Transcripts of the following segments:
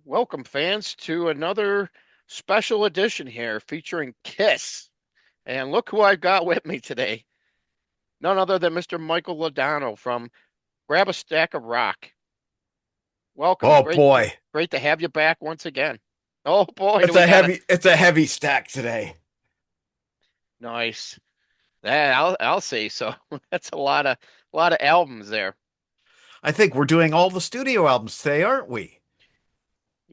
Welcome, fans, to another special edition here featuring Kiss. And look who I've got with me today. None other than Mr. Michael Ladano from Grab a Stack of Rock. Welcome. Oh Great, boy, great to have you back once again. Oh boy, do it's we a got a heavy stack today. nice. Yeah, I'll say so. That's a lot of albums there. I think we're doing all the studio albums today, aren't we?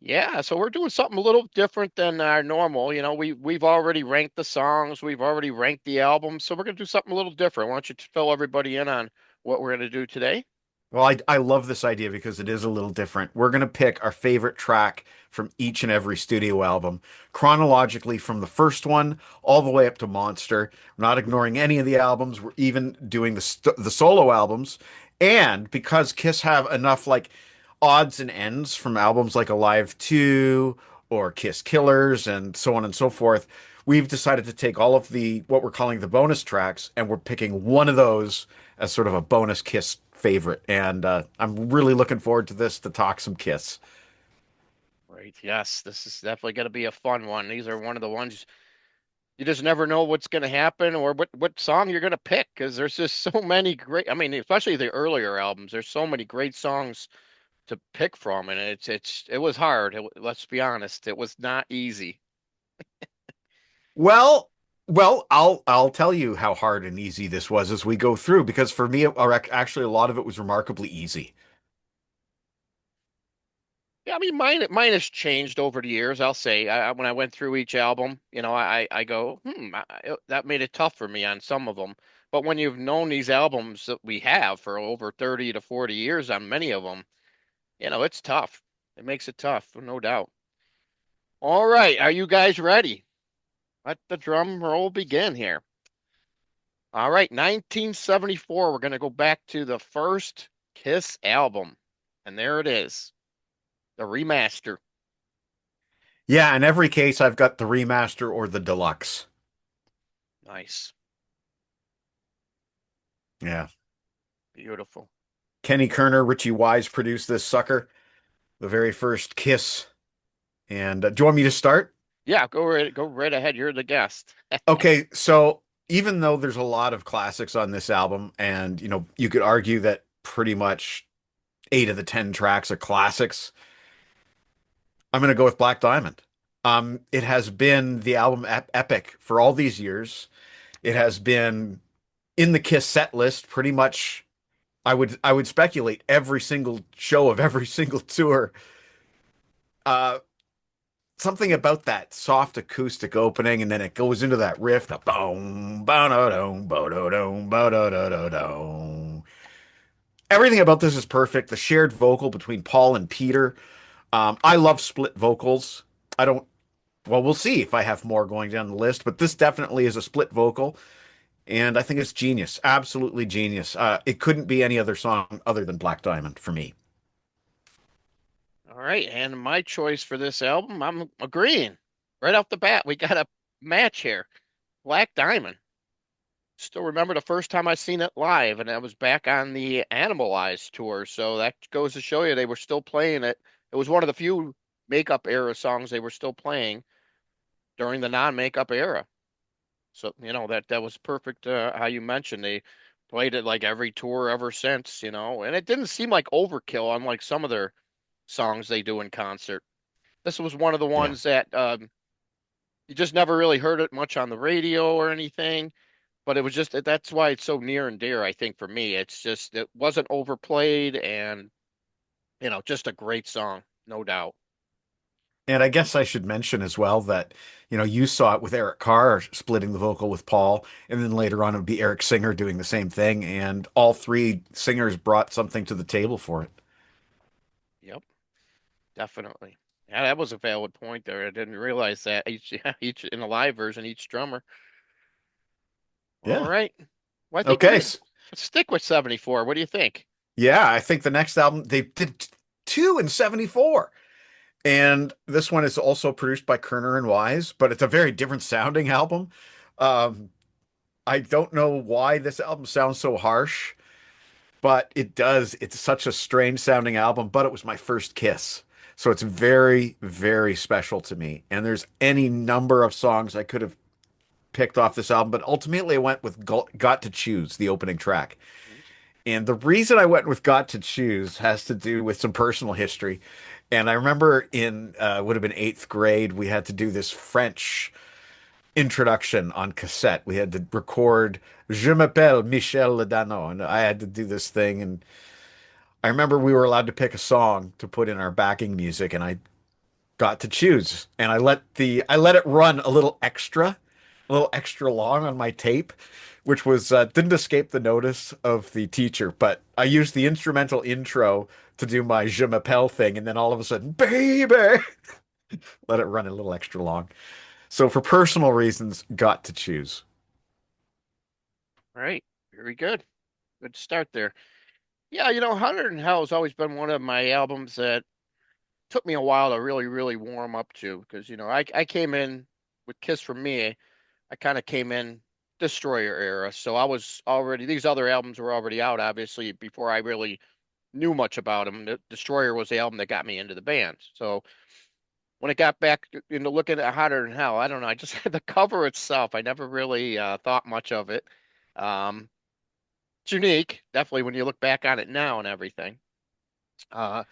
Yeah, so we're doing something a little different than our normal. We've already ranked the songs, we've already ranked the albums, so we're gonna do something a little different. Why don't you fill everybody in on what we're gonna do today? Well, I love this idea because it is a little different. We're gonna pick our favorite track from each and every studio album, chronologically from the first one all the way up to Monster. We're not ignoring any of the albums. We're even doing the solo albums. And because Kiss have enough like odds and ends from albums like Alive 2 or Kiss Killers and so on and so forth, we've decided to take all of the what we're calling the bonus tracks and we're picking one of those as sort of a bonus Kiss favorite. And I'm really looking forward to this to talk some Kiss. Right, yes, this is definitely gonna be a fun one. These are one of the ones you just never know what's gonna happen or what song you're gonna pick because there's just so many great. I mean, especially the earlier albums. There's so many great songs to pick from, and it was hard. Let's be honest, it was not easy. Well, I'll tell you how hard and easy this was as we go through because for me, actually a lot of it was remarkably easy. Yeah, I mean, mine has changed over the years. I'll say, when I went through each album, I go, that made it tough for me on some of them. But when you've known these albums that we have for over 30 to 40 years on many of them, it's tough. It makes it tough, no doubt. All right, are you guys ready? Let the drum roll begin here. All right, 1974, we're going to go back to the first Kiss album. And there it is, the remaster. Yeah, in every case, I've got the remaster or the deluxe. Nice. Yeah. Beautiful. Kenny Kerner, Richie Wise produced this sucker, the very first Kiss. And do you want me to start? Yeah, go right ahead. You're the guest. Okay, so even though there's a lot of classics on this album, and you could argue that pretty much 8 of the 10 tracks are classics, I'm gonna go with Black Diamond. It has been the album epic for all these years. It has been in the Kiss set list pretty much. I would speculate every single show of every single tour. Uh, Something about that soft acoustic opening, and then it goes into that riff, the boom, ba-da-dum, ba-da-dum, ba-da-da-da-dum. Everything about this is perfect. The shared vocal between Paul and Peter. I love split vocals. I don't, well, we'll see if I have more going down the list, but this definitely is a split vocal, and I think it's genius. Absolutely genius. It couldn't be any other song other than Black Diamond for me. All right, and my choice for this album, I'm agreeing. Right off the bat, we got a match here. Black Diamond. Still remember the first time I seen it live, and I was back on the Animalized tour. So that goes to show you they were still playing it. It was one of the few makeup era songs they were still playing during the non-makeup era. So, that was perfect, how you mentioned they played it like every tour ever since, and it didn't seem like overkill, unlike some of their songs they do in concert. This was one of the Yeah. ones that you just never really heard it much on the radio or anything, but it was just that's why it's so near and dear, I think, for me. It's just it wasn't overplayed and just a great song, no doubt. And I guess I should mention as well that, you saw it with Eric Carr splitting the vocal with Paul, and then later on it would be Eric Singer doing the same thing, and all three singers brought something to the table for it. Yep, definitely. Yeah, that was a valid point there. I didn't realize that each in the live version, each drummer. All Yeah. right. Well, I think Okay. let's stick with 74. What do you think? Yeah, I think the next album they did two in 74. And this one is also produced by Kerner and Wise, but it's a very different sounding album. Um, I don't know why this album sounds so harsh, but it does. It's such a strange sounding album, but it was my first Kiss. So it's very, very special to me. And there's any number of songs I could have picked off this album, but ultimately I went with Got to Choose, the opening track. And the reason I went with Got to Choose has to do with some personal history. And I remember in would have been eighth grade, we had to do this French introduction on cassette. We had to record Je m'appelle Michel Ladano, and I had to do this thing. And I remember we were allowed to pick a song to put in our backing music, and I got to choose. And I let it run a little extra long on my tape, which was didn't escape the notice of the teacher. But I used the instrumental intro to do my Je m'appelle thing, and then all of a sudden, baby, let it run a little extra long. So for personal reasons, got to choose. All right. Very good. Good start there. Yeah, Hunter in Hell has always been one of my albums that took me a while to really, really warm up to because, I came in with Kiss from Me. I kind of came in Destroyer era. So I was already, these other albums were already out, obviously, before I really knew much about them. Destroyer was the album that got me into the band. So when it got back into looking at Hotter Than Hell, I don't know. I just had the cover itself. I never really thought much of it. Um, it's unique, definitely when you look back on it now and everything. Uh,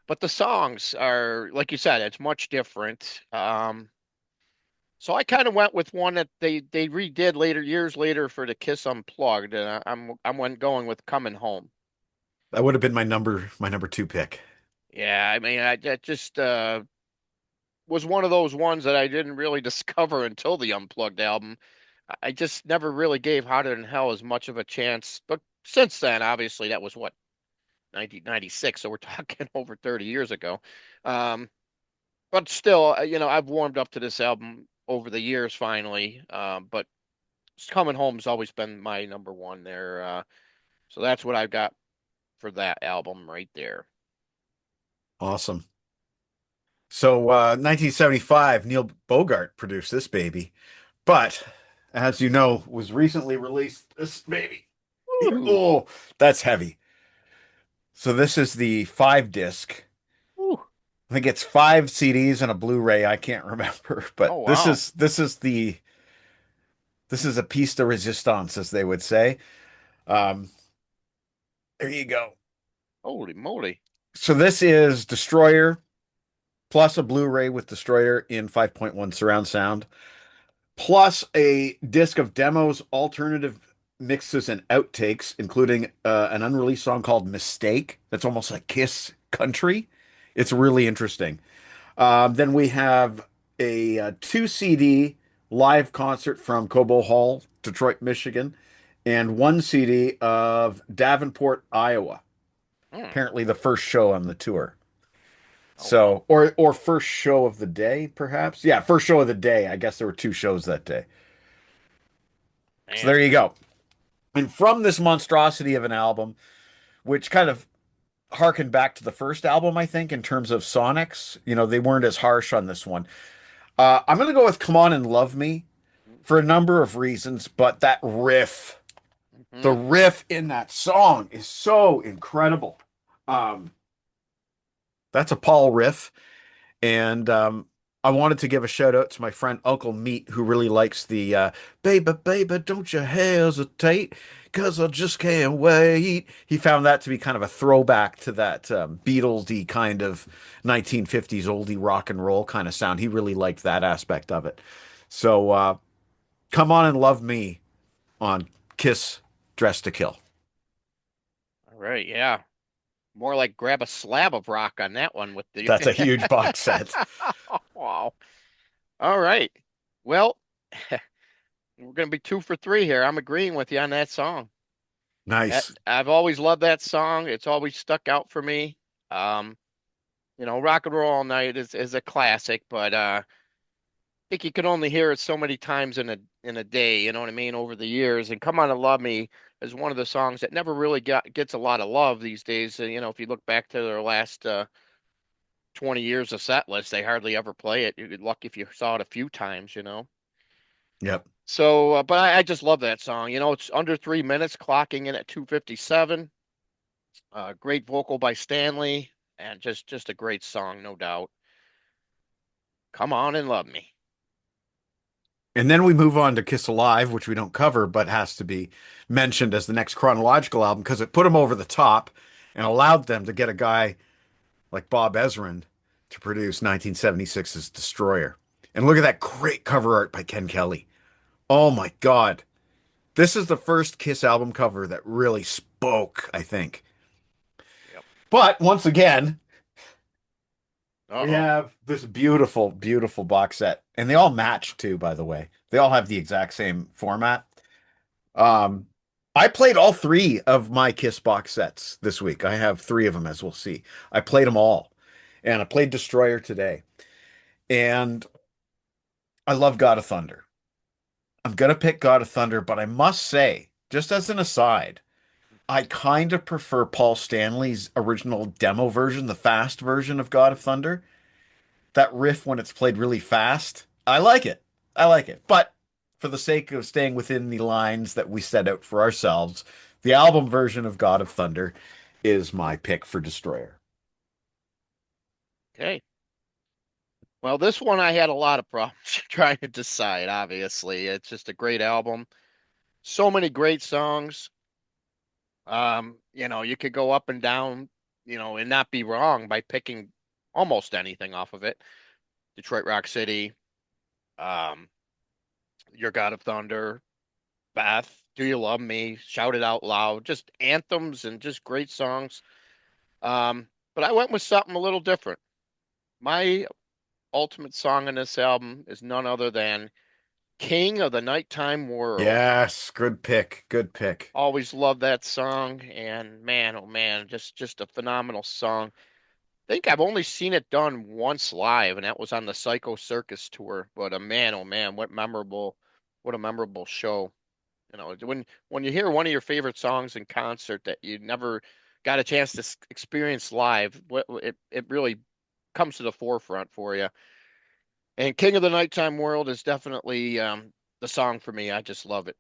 but the songs are, like you said, it's much different. So I kind of went with one that they redid later, years later for the Kiss Unplugged, and I'm went going with Coming Home. That would have been my number two pick. Yeah, I mean, that just was one of those ones that I didn't really discover until the Unplugged album. I just never really gave Hotter Than Hell as much of a chance. But since then, obviously, that was what 1996, so we're talking over 30 years ago. Um, but still, I've warmed up to this album over the years finally. But Coming Home's always been my number one there. So that's what I've got for that album right there. Awesome. So 1975, Neil Bogart produced this baby, but as you know, was recently released this baby. Ooh, Oh, that's heavy. So this is the five disc. ooh. I think it's five CDs and a Blu-ray. I can't remember, but Oh wow. this is a piece de resistance, as they would say. Um, there you go. Holy moly. So this is Destroyer plus a Blu-ray with Destroyer in 5.1 surround sound, plus a disc of demos, alternative mixes, and outtakes, including an unreleased song called Mistake. That's almost like Kiss country. It's really interesting. Then we have a, two CD live concert from Cobo Hall, Detroit, Michigan, and one CD of Davenport, Iowa. Hmm. Apparently, the first show on the tour. Oh wow. So, or first show of the day, perhaps. Yeah, first show of the day. I guess there were two shows that day. So Man. there you go. And from this monstrosity of an album, which kind of harkened back to the first album, I think, in terms of sonics, they weren't as harsh on this one. I'm going to go with Come On and Love Me for a number of reasons, but the Mm-hmm. riff in that song is so incredible. Um, that's a Paul riff. And I wanted to give a shout out to my friend Uncle Meat, who really likes the Baby, baby, don't you hesitate, 'cause I just can't wait. He found that to be kind of a throwback to that Beatlesy kind of 1950s oldie rock and roll kind of sound. He really liked that aspect of it. So come on and love me on Kiss Dress to Kill. All right. Yeah. More like grab a slab of rock on that one with the. That's a huge box set. Wow. All right. Well, we're going to be two for three here. I'm agreeing with you on that song. Nice. I've always loved that song. It's always stuck out for me. Um, Rock and Roll All Night is a classic, but think you can only hear it so many times in a day, you know what I mean, over the years. And Come On and Love Me is one of the songs that never really gets a lot of love these days. If you look back to their last 20 years of set list, they hardly ever play it. You're lucky if you saw it a few times. Yep. So, but I just love that song. It's under 3 minutes, clocking in at 2:57. Great vocal by Stanley. and just a great song, no doubt. Come on and love me. And then we move on to Kiss Alive, which we don't cover, but has to be mentioned as the next chronological album because it put them over the top and allowed them to get a guy like Bob Ezrin to produce 1976's Destroyer. And look at that great cover art by Ken Kelly. Oh my God. This is the first Kiss album cover that really spoke, I think. Yep. But once again, we Uh-oh. have this beautiful, beautiful box set. And they all match too, by the way. They all have the exact same format. Um, I played all three of my Kiss box sets this week. I have three of them, as we'll see. I played them all. And I played Destroyer today. And I love God of Thunder. I'm gonna pick God of Thunder, but I must say, just as an aside, I kind of prefer Paul Stanley's original demo version, the fast version of God of Thunder. That riff when it's played really fast, I like it. I like it. But for the sake of staying within the lines that we set out for ourselves, the album version of God of Thunder is my pick for Destroyer. Okay. Well, this one I had a lot of problems trying to decide, obviously. It's just a great album. So many great songs. You could go up and down, and not be wrong by picking almost anything off of it. Detroit Rock City, um, Your God of Thunder, Beth, Do You Love Me, Shout It Out Loud, just anthems and just great songs. But I went with something a little different. My ultimate song on this album is none other than King of the Nighttime World. Yes, good pick. Good pick. Always loved that song, and man, oh man, just a phenomenal song. I think I've only seen it done once live, and that was on the Psycho Circus tour. But man, oh man, what a memorable show. When you hear one of your favorite songs in concert that you never got a chance to experience live, it really comes to the forefront for you. And King of the Nighttime World is definitely the song for me. I just love it.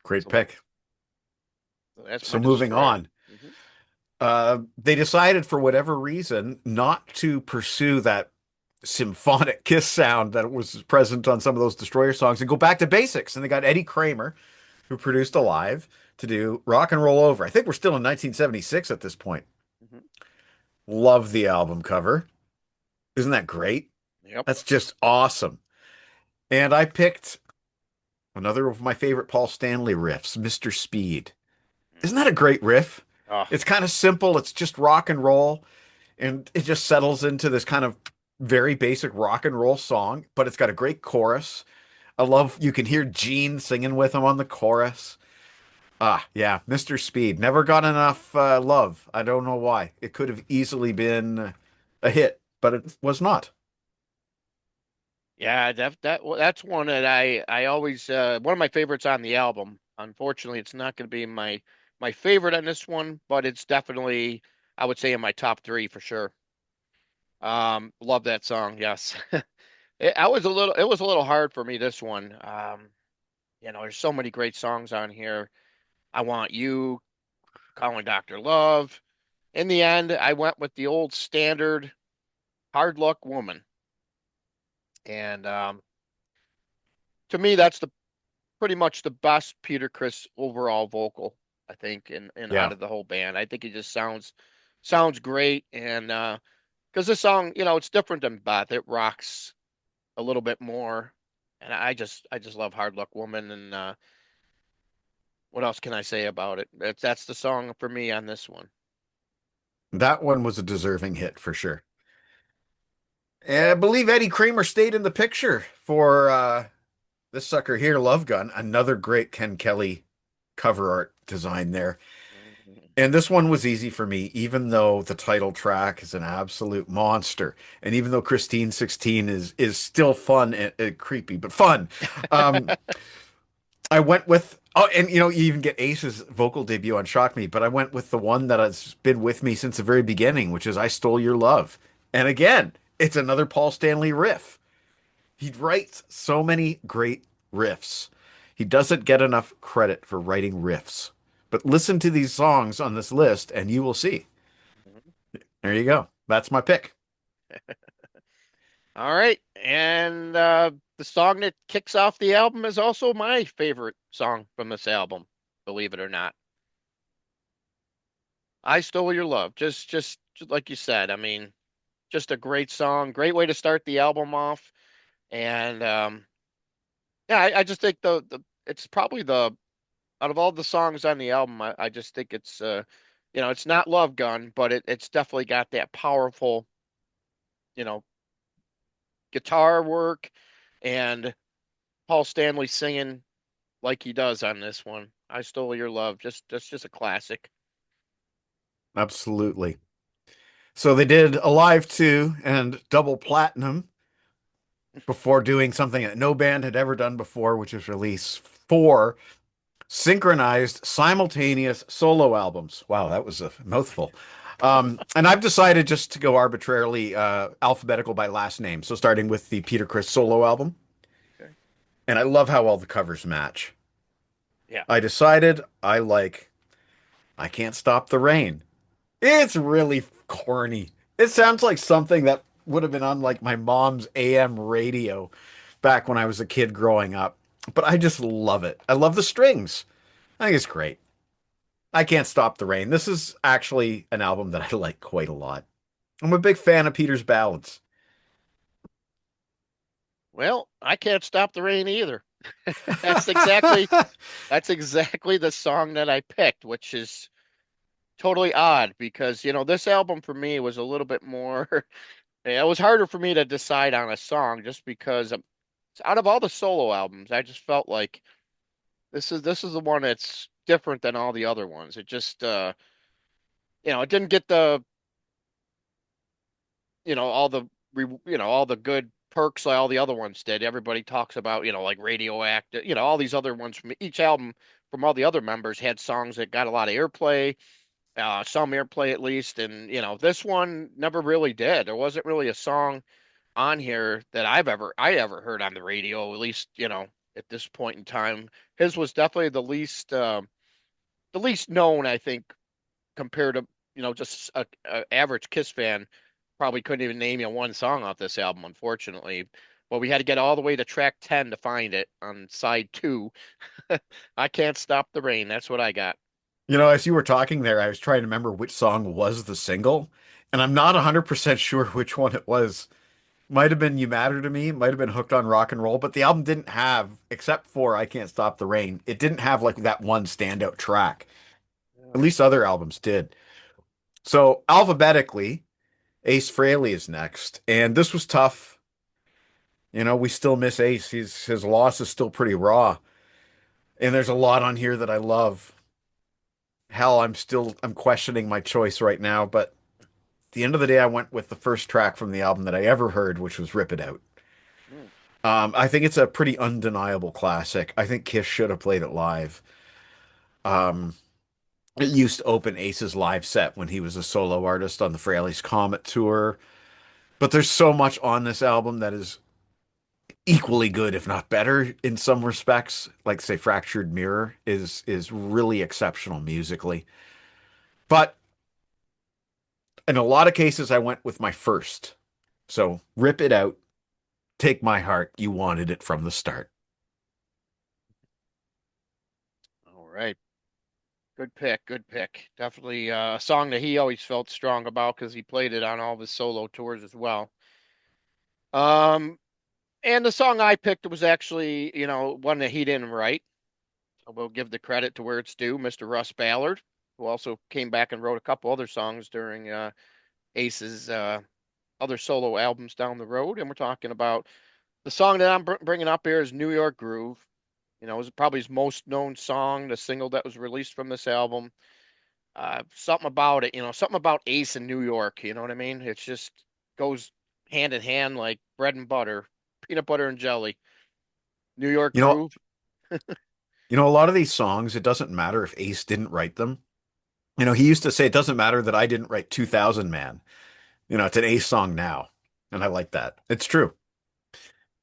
Great So, pick. so that's my So moving destroyer. on. Hmm. They decided for whatever reason not to pursue that symphonic Kiss sound that was present on some of those Destroyer songs and go back to basics. And they got Eddie Kramer, who produced Alive, to do Rock and Roll Over. I think we're still in 1976 at this point. Hmm. Love the album cover. Isn't that great? Yep. That's just awesome. And I picked another of my favorite Paul Stanley riffs, Mr. Speed. Isn't that a great riff? Oh, It's kind of simple. It's just rock and roll. And it just settles into this kind of very basic rock and roll song, but it's got a great chorus. I love you can hear Gene singing with him on the chorus. Ah, yeah, Mr. Speed never got enough love. I don't know why. It could have easily been a hit, but it was not. yeah, that's one that I always one of my favorites on the album. Unfortunately, it's not going to be my favorite on this one, but it's definitely I would say in my top three for sure. Love that song. Yes. It was a little hard for me this one. There's so many great songs on here. I Want You, Calling Dr. Love. In the end, I went with the old standard Hard Luck Woman. And to me, that's the pretty much the best Peter Criss overall vocal, I think, in out Yeah, of the whole band. I think he just sounds great. And because this song, it's different than Beth. It rocks a little bit more. And I just love Hard Luck Woman. And what else can I say about it? That's the song for me on this one. that one was a deserving hit for sure. And I believe Eddie Kramer stayed in the picture for this sucker here, Love Gun, another great Ken Kelly cover art design there. Mhm. And this one was easy for me, even though the title track is an absolute monster, and even though Christine 16 is still fun and creepy, but fun. Um, I went with and you even get Ace's vocal debut on Shock Me, but I went with the one that has been with me since the very beginning, which is I Stole Your Love. And again, it's another Paul Stanley riff. He writes so many great riffs. He doesn't get enough credit for writing riffs. But listen to these songs on this list and you will see. There you go. That's my pick. All right. And the song that kicks off the album is also my favorite song from this album, believe it or not. I Stole Your Love. Just like you said. I mean, just a great song, great way to start the album off. And yeah, I just think the it's probably the out of all the songs on the album, I just think it's it's not Love Gun, but it's definitely got that powerful, you know, guitar work and Paul Stanley singing like he does on this one. I Stole Your Love. Just that's just a classic. Absolutely. So they did a live 2 and double platinum before doing something that no band had ever done before, which is release 4 synchronized simultaneous solo albums. Wow, that was a mouthful. And I've decided just to go arbitrarily alphabetical by last name. So starting with the Peter Criss solo album. Okay. And I love how all the covers match. Yeah. I decided I like I Can't Stop the Rain. It's really corny. It sounds like something that would have been on like my mom's AM radio back when I was a kid growing up. But I just love it. I love the strings. I think it's great. I Can't Stop the Rain. This is actually an album that I like quite a lot. I'm a big fan of Peter's ballads. Well, I can't stop the rain either. That's exactly that's exactly the song that I picked, which is totally odd because, this album for me was a little bit more, it was harder for me to decide on a song just because out of all the solo albums, I just felt like this is the one that's different than all the other ones. It just it didn't get the, all the all the good perks like all the other ones did. Everybody talks about, like Radioactive, all these other ones from each album from all the other members had songs that got a lot of airplay, some airplay at least. And, this one never really did. There wasn't really a song on here that I ever heard on the radio, at least, at this point in time. His was definitely the least known, I think, compared to, just a average Kiss fan probably couldn't even name you one song off this album, unfortunately. But we had to get all the way to track 10 to find it on side two. I Can't Stop the Rain. That's what I got. As you were talking there, I was trying to remember which song was the single, and I'm not 100% sure which one it was. Might have been You Matter to Me, might have been Hooked on Rock and Roll, but the album didn't have, except for I Can't Stop the Rain, it didn't have like that one standout track. At Yeah. least other albums did. So alphabetically, Ace Frehley is next, and this was tough. We still miss Ace. His loss is still pretty raw, and there's a lot on here that I love. Hell, I'm questioning my choice right now, but at the end of the day, I went with the first track from the album that I ever heard, which was Rip It Out. Mm. I think it's a pretty undeniable classic. I think Kiss should have played it live. Um, it used to open Ace's live set when he was a solo artist on the Fraley's Comet tour. But there's so much on this album that is equally good, if not better, in some respects. Like say, Fractured Mirror is really exceptional musically. But in a lot of cases, I went with my first. So Rip It Out, Take My Heart. You wanted it from the start. All right. Good pick. Good pick. Definitely a song that he always felt strong about because he played it on all of his solo tours as well. Um, and the song I picked was actually, one that he didn't write. So we'll give the credit to where it's due, Mr. Russ Ballard, who also came back and wrote a couple other songs during Ace's other solo albums down the road. And we're talking about the song that I'm bringing up here is New York Groove. It was probably his most known song, the single that was released from this album. Something about it, something about Ace in New York. You know what I mean? It's just goes hand in hand like bread and butter, peanut butter and jelly. New York You know, Groove. a lot of these songs, it doesn't matter if Ace didn't write them. He used to say it doesn't matter that I didn't write 2000 Man. It's an Ace song now, and I like that. It's true.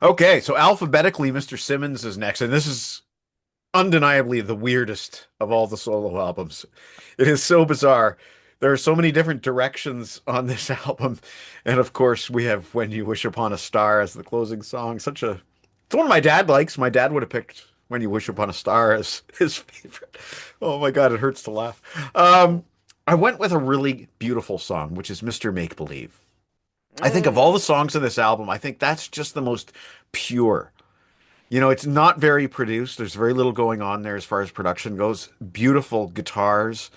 Okay, so alphabetically, Mr. Simmons is next, and this is undeniably the weirdest of all the solo albums. It is so bizarre. there are so many different directions on this album. And of course, we have When You Wish Upon a Star as the closing song. It's one my dad likes. My dad would have picked When You Wish Upon a Star as his favorite. Oh my God, it hurts to laugh. Oh. I went with a really beautiful song, which is Mr. Make Believe. I think of all Mm. the songs in this album, I think that's just the most pure. It's not very produced. There's very little going on there as far as production goes. Beautiful guitars.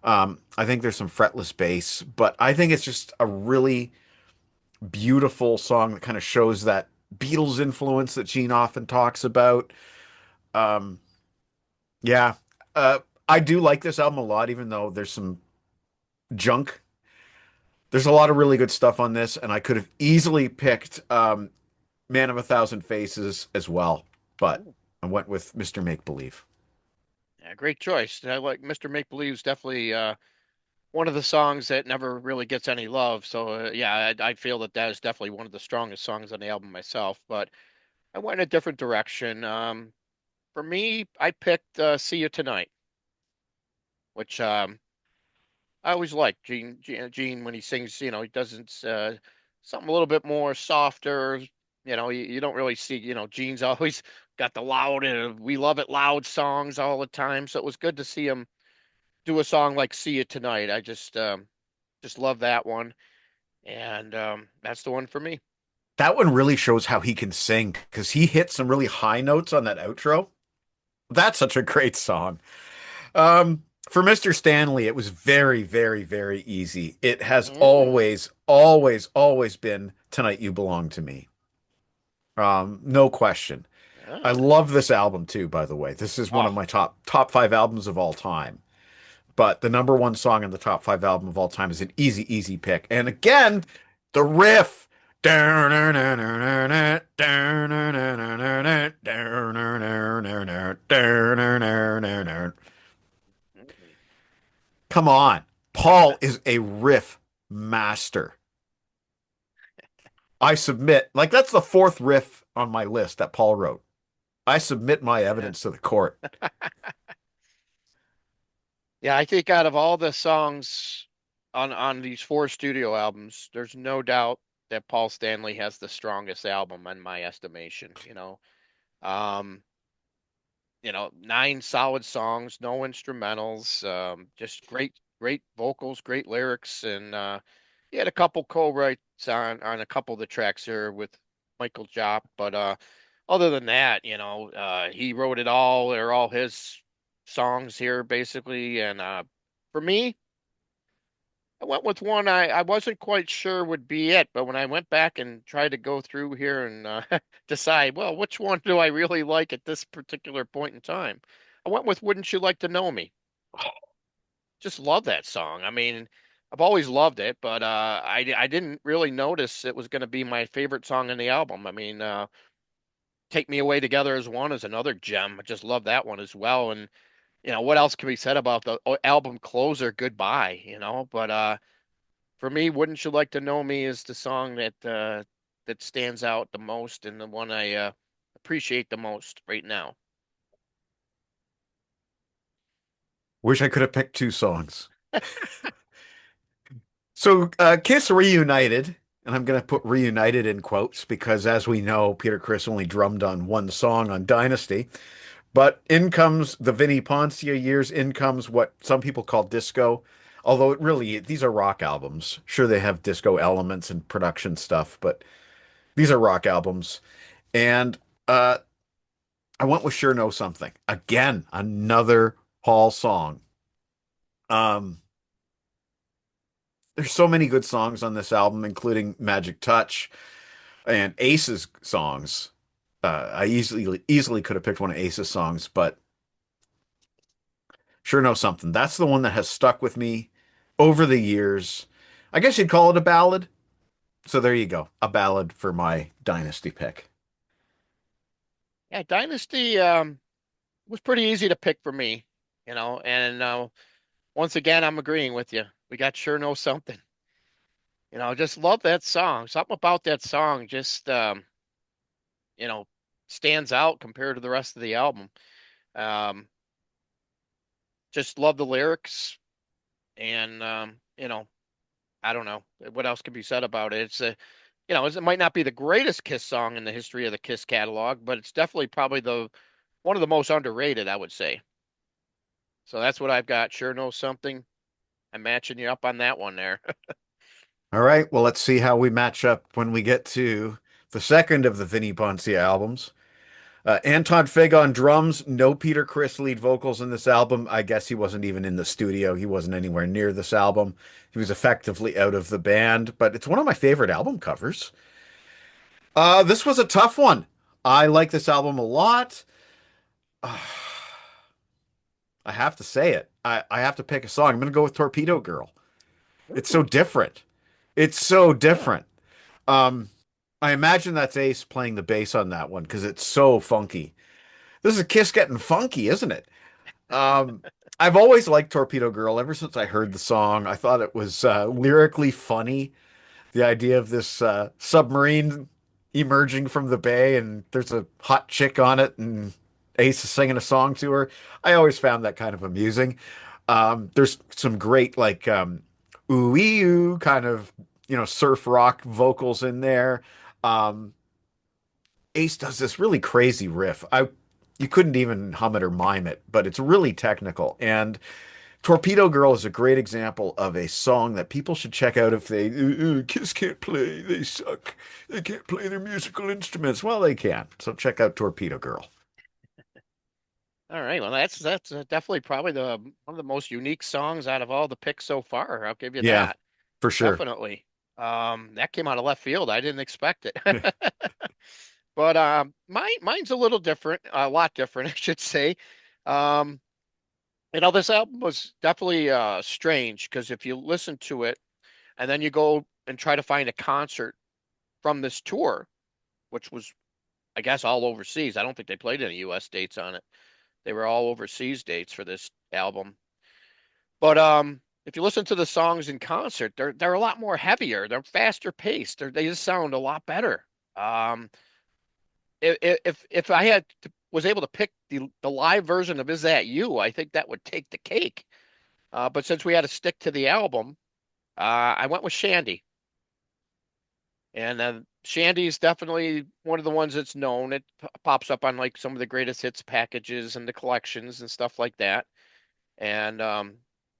I think there's some fretless bass, but I think it's just a really beautiful song that kind of shows that Beatles influence that Gene often talks about. Um, yeah, uh, I do like this album a lot, even though there's some junk. There's a lot of really good stuff on this, and I could have easily picked Man of a Thousand Faces as well, but Ooh. I went with Mr. Make Believe. Yeah, great choice. I like Mr. Make Believe's definitely one of the songs that never really gets any love. So yeah, I feel that that is definitely one of the strongest songs on the album myself. But I went in a different direction. For me, I picked "See You Tonight," which I always like. Gene when he sings, he doesn't something a little bit more softer. You don't really see. Gene's always got the loud and "We Love It Loud" songs all the time. So it was good to see him do a song like "See You Tonight." I just love that one. And that's the one for me. That one really shows how he can sing because he hit some really high notes on that outro. That's such a great song. For Mr. Stanley, it was very, very, very easy. It has Mm. always, always, always been Tonight You Belong to Me. No question. I Ah. love this album too, by the way. This is one of Oh. my top five albums of all time. But the number one song in the top five album of all time is an easy, easy pick. And again, the riff. Mm. Come on. Paul is a riff master. I submit, like, that's the fourth riff on my list that Paul wrote. I submit my Yeah. evidence to the court. Yeah, I think out of all the songs on these four studio albums, there's no doubt that Paul Stanley has the strongest album in my estimation. Um, 9 solid songs, no instrumentals, just great vocals, great lyrics, and he had a couple co-writes on a couple of the tracks here with Michael Jopp, but other than that, he wrote it all. They're all his songs here basically, and for me, I went with one I wasn't quite sure would be it, but when I went back and tried to go through here and decide, well, which one do I really like at this particular point in time? I went with "Wouldn't You Like to Know Me?" Just love that song. I mean, I've always loved it, but I didn't really notice it was going to be my favorite song in the album. I mean, "Take Me Away Together" is one is another gem. I just love that one as well. And what else can be said about the album closer, "Goodbye"? But for me, "Wouldn't You Like to Know Me" is the song that stands out the most and the one I appreciate the most right now. Wish I could have picked two songs. So, Kiss reunited, and I'm going to put reunited in quotes because, as we know, Peter Criss only drummed on one song on Dynasty. But in comes the Vinnie Poncia years, in comes what some people call disco. Although these are rock albums. Sure, they have disco elements and production stuff, but these are rock albums. And uh, I went with Sure Know Something. Again, another Paul song. Um, there's so many good songs on this album, including Magic Touch and Ace's songs. I easily could have picked one of Ace's songs, but Sure Know Something. That's the one that has stuck with me over the years. I guess you'd call it a ballad. So there you go. A ballad for my Dynasty pick. Yeah, Dynasty was pretty easy to pick for me, and once again, I'm agreeing with you. We got "Sure Know Something." Just love that song. Something about that song just you know, stands out compared to the rest of the album. Um, just love the lyrics and you know, I don't know what else can be said about it. It's a, it might not be the greatest Kiss song in the history of the Kiss catalog, but it's definitely probably the one of the most underrated, I would say. So that's what I've got. Sure knows something. I'm matching you up on that one there. All right, well, let's see how we match up when we get to the second of the Vinnie Ponce albums. Anton Fig on drums, no Peter Criss lead vocals in this album. I guess he wasn't even in the studio. He wasn't anywhere near this album. He was effectively out of the band, but it's one of my favorite album covers. This was a tough one. I like this album a lot. I have to say it. I have to pick a song. I'm going to go with Torpedo Girl. It's so Ooh, different. It's so different. Um, I imagine that's Ace playing the bass on that one because it's so funky. This is a Kiss getting funky, isn't it? Um, I've always liked Torpedo Girl ever since I heard the song. I thought it was lyrically funny. The idea of this submarine emerging from the bay and there's a hot chick on it and Ace is singing a song to her. I always found that kind of amusing. There's some great like ooh ee ooh kind of surf rock vocals in there. Um, Ace does this really crazy riff. I You couldn't even hum it or mime it, but it's really technical. And Torpedo Girl is a great example of a song that people should check out if they Kiss can't play, they suck. They can't play their musical instruments. Well, they can. So check out Torpedo Girl. all right. Well, that's definitely probably the one of the most unique songs out of all the picks so far. I'll give you Yeah, that. for sure. Definitely. That came out of left field. I didn't expect it. But mine's a little different, a lot different, I should say. Um, this album was definitely strange because if you listen to it and then you go and try to find a concert from this tour, which was, I guess, all overseas. I don't think they played any US dates on it. They were all overseas dates for this album. But if you listen to the songs in concert, they're a lot more heavier. They're faster paced. They just sound a lot better. Um, if I was able to pick the live version of "Is That You," I think that would take the cake. But since we had to stick to the album, I went with Shandy, and Shandy is definitely one of the ones that's known. It pops up on like some of the greatest hits packages and the collections and stuff like that. And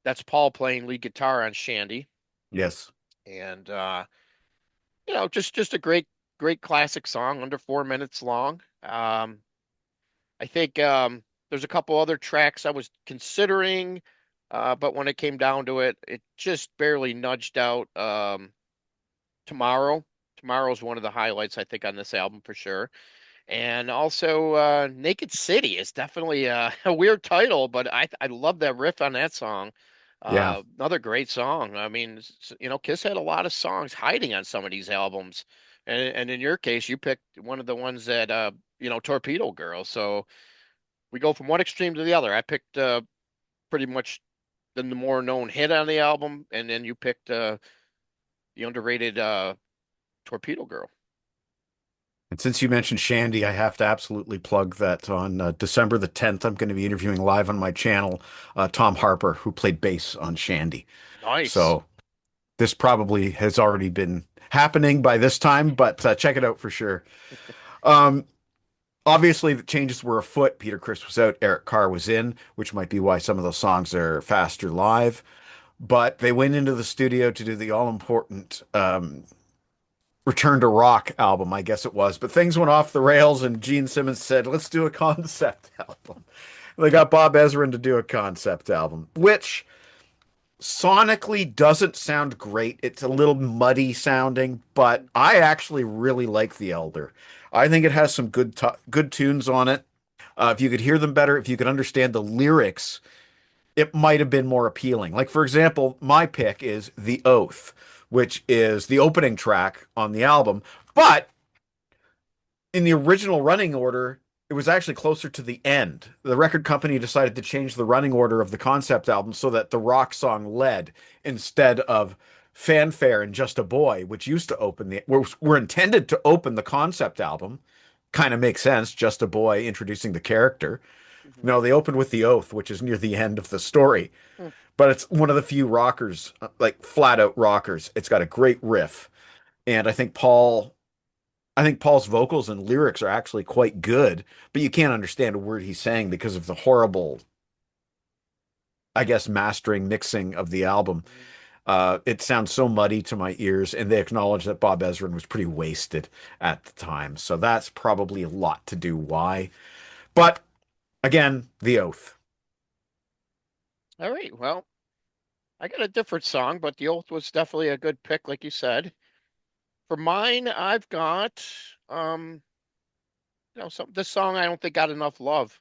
that's Paul playing lead guitar on Shandy, Yes. and just a great classic song, under 4 minutes long. I think there's a couple other tracks I was considering, but when it came down to it, it just barely nudged out Tomorrow. Tomorrow's one of the highlights, I think, on this album for sure. And also, Naked City is definitely a weird title, but I love that riff on that song. Yeah. Another great song. I mean, Kiss had a lot of songs hiding on some of these albums, and in your case, you picked one of the ones that Torpedo Girl. So we go from one extreme to the other. I picked pretty much the more known hit on the album, and then you picked the underrated Torpedo Girl. And since you mentioned Shandy, I have to absolutely plug that on December the 10th, I'm going to be interviewing live on my channel Tom Harper, who played bass on Shandy. Nice. So this probably has already been happening by this time, but check it out for sure. Um, Obviously, the changes were afoot. Peter Criss was out, Eric Carr was in, which might be why some of those songs are faster live. But they went into the studio to do the all important Return to Rock album, I guess it was. But things went off the rails, and Gene Simmons said, let's do a concept album. They got Bob Ezrin to do a concept album, which sonically doesn't sound great. It's a little muddy sounding, but I actually really like The Elder. I think it has some good tunes on it. If you could hear them better, if you could understand the lyrics, it might have been more appealing. Like, for example, my pick is The Oath, which is the opening track on the album. But in the original running order, it was actually closer to the end. The record company decided to change the running order of the concept album so that the rock song led instead of Fanfare and Just a Boy, which used to open were intended to open the concept album. Kind of makes sense. Just a Boy introducing the character. Hmm. No, they opened with The Oath, which is near the end of the story. but it's one of the few rockers, like flat out rockers. It's got a great riff, and I think Paul's vocals and lyrics are actually quite good, but you can't understand a word he's saying because of the horrible, I guess, mastering, mixing of the album. It sounds so muddy to my ears, and they acknowledge that Bob Ezrin was pretty wasted at the time. So that's probably a lot to do why. But again, The Oath. All right. Well, I got a different song, but The Oath was definitely a good pick, like you said. For mine, I've got this song I don't think got enough love,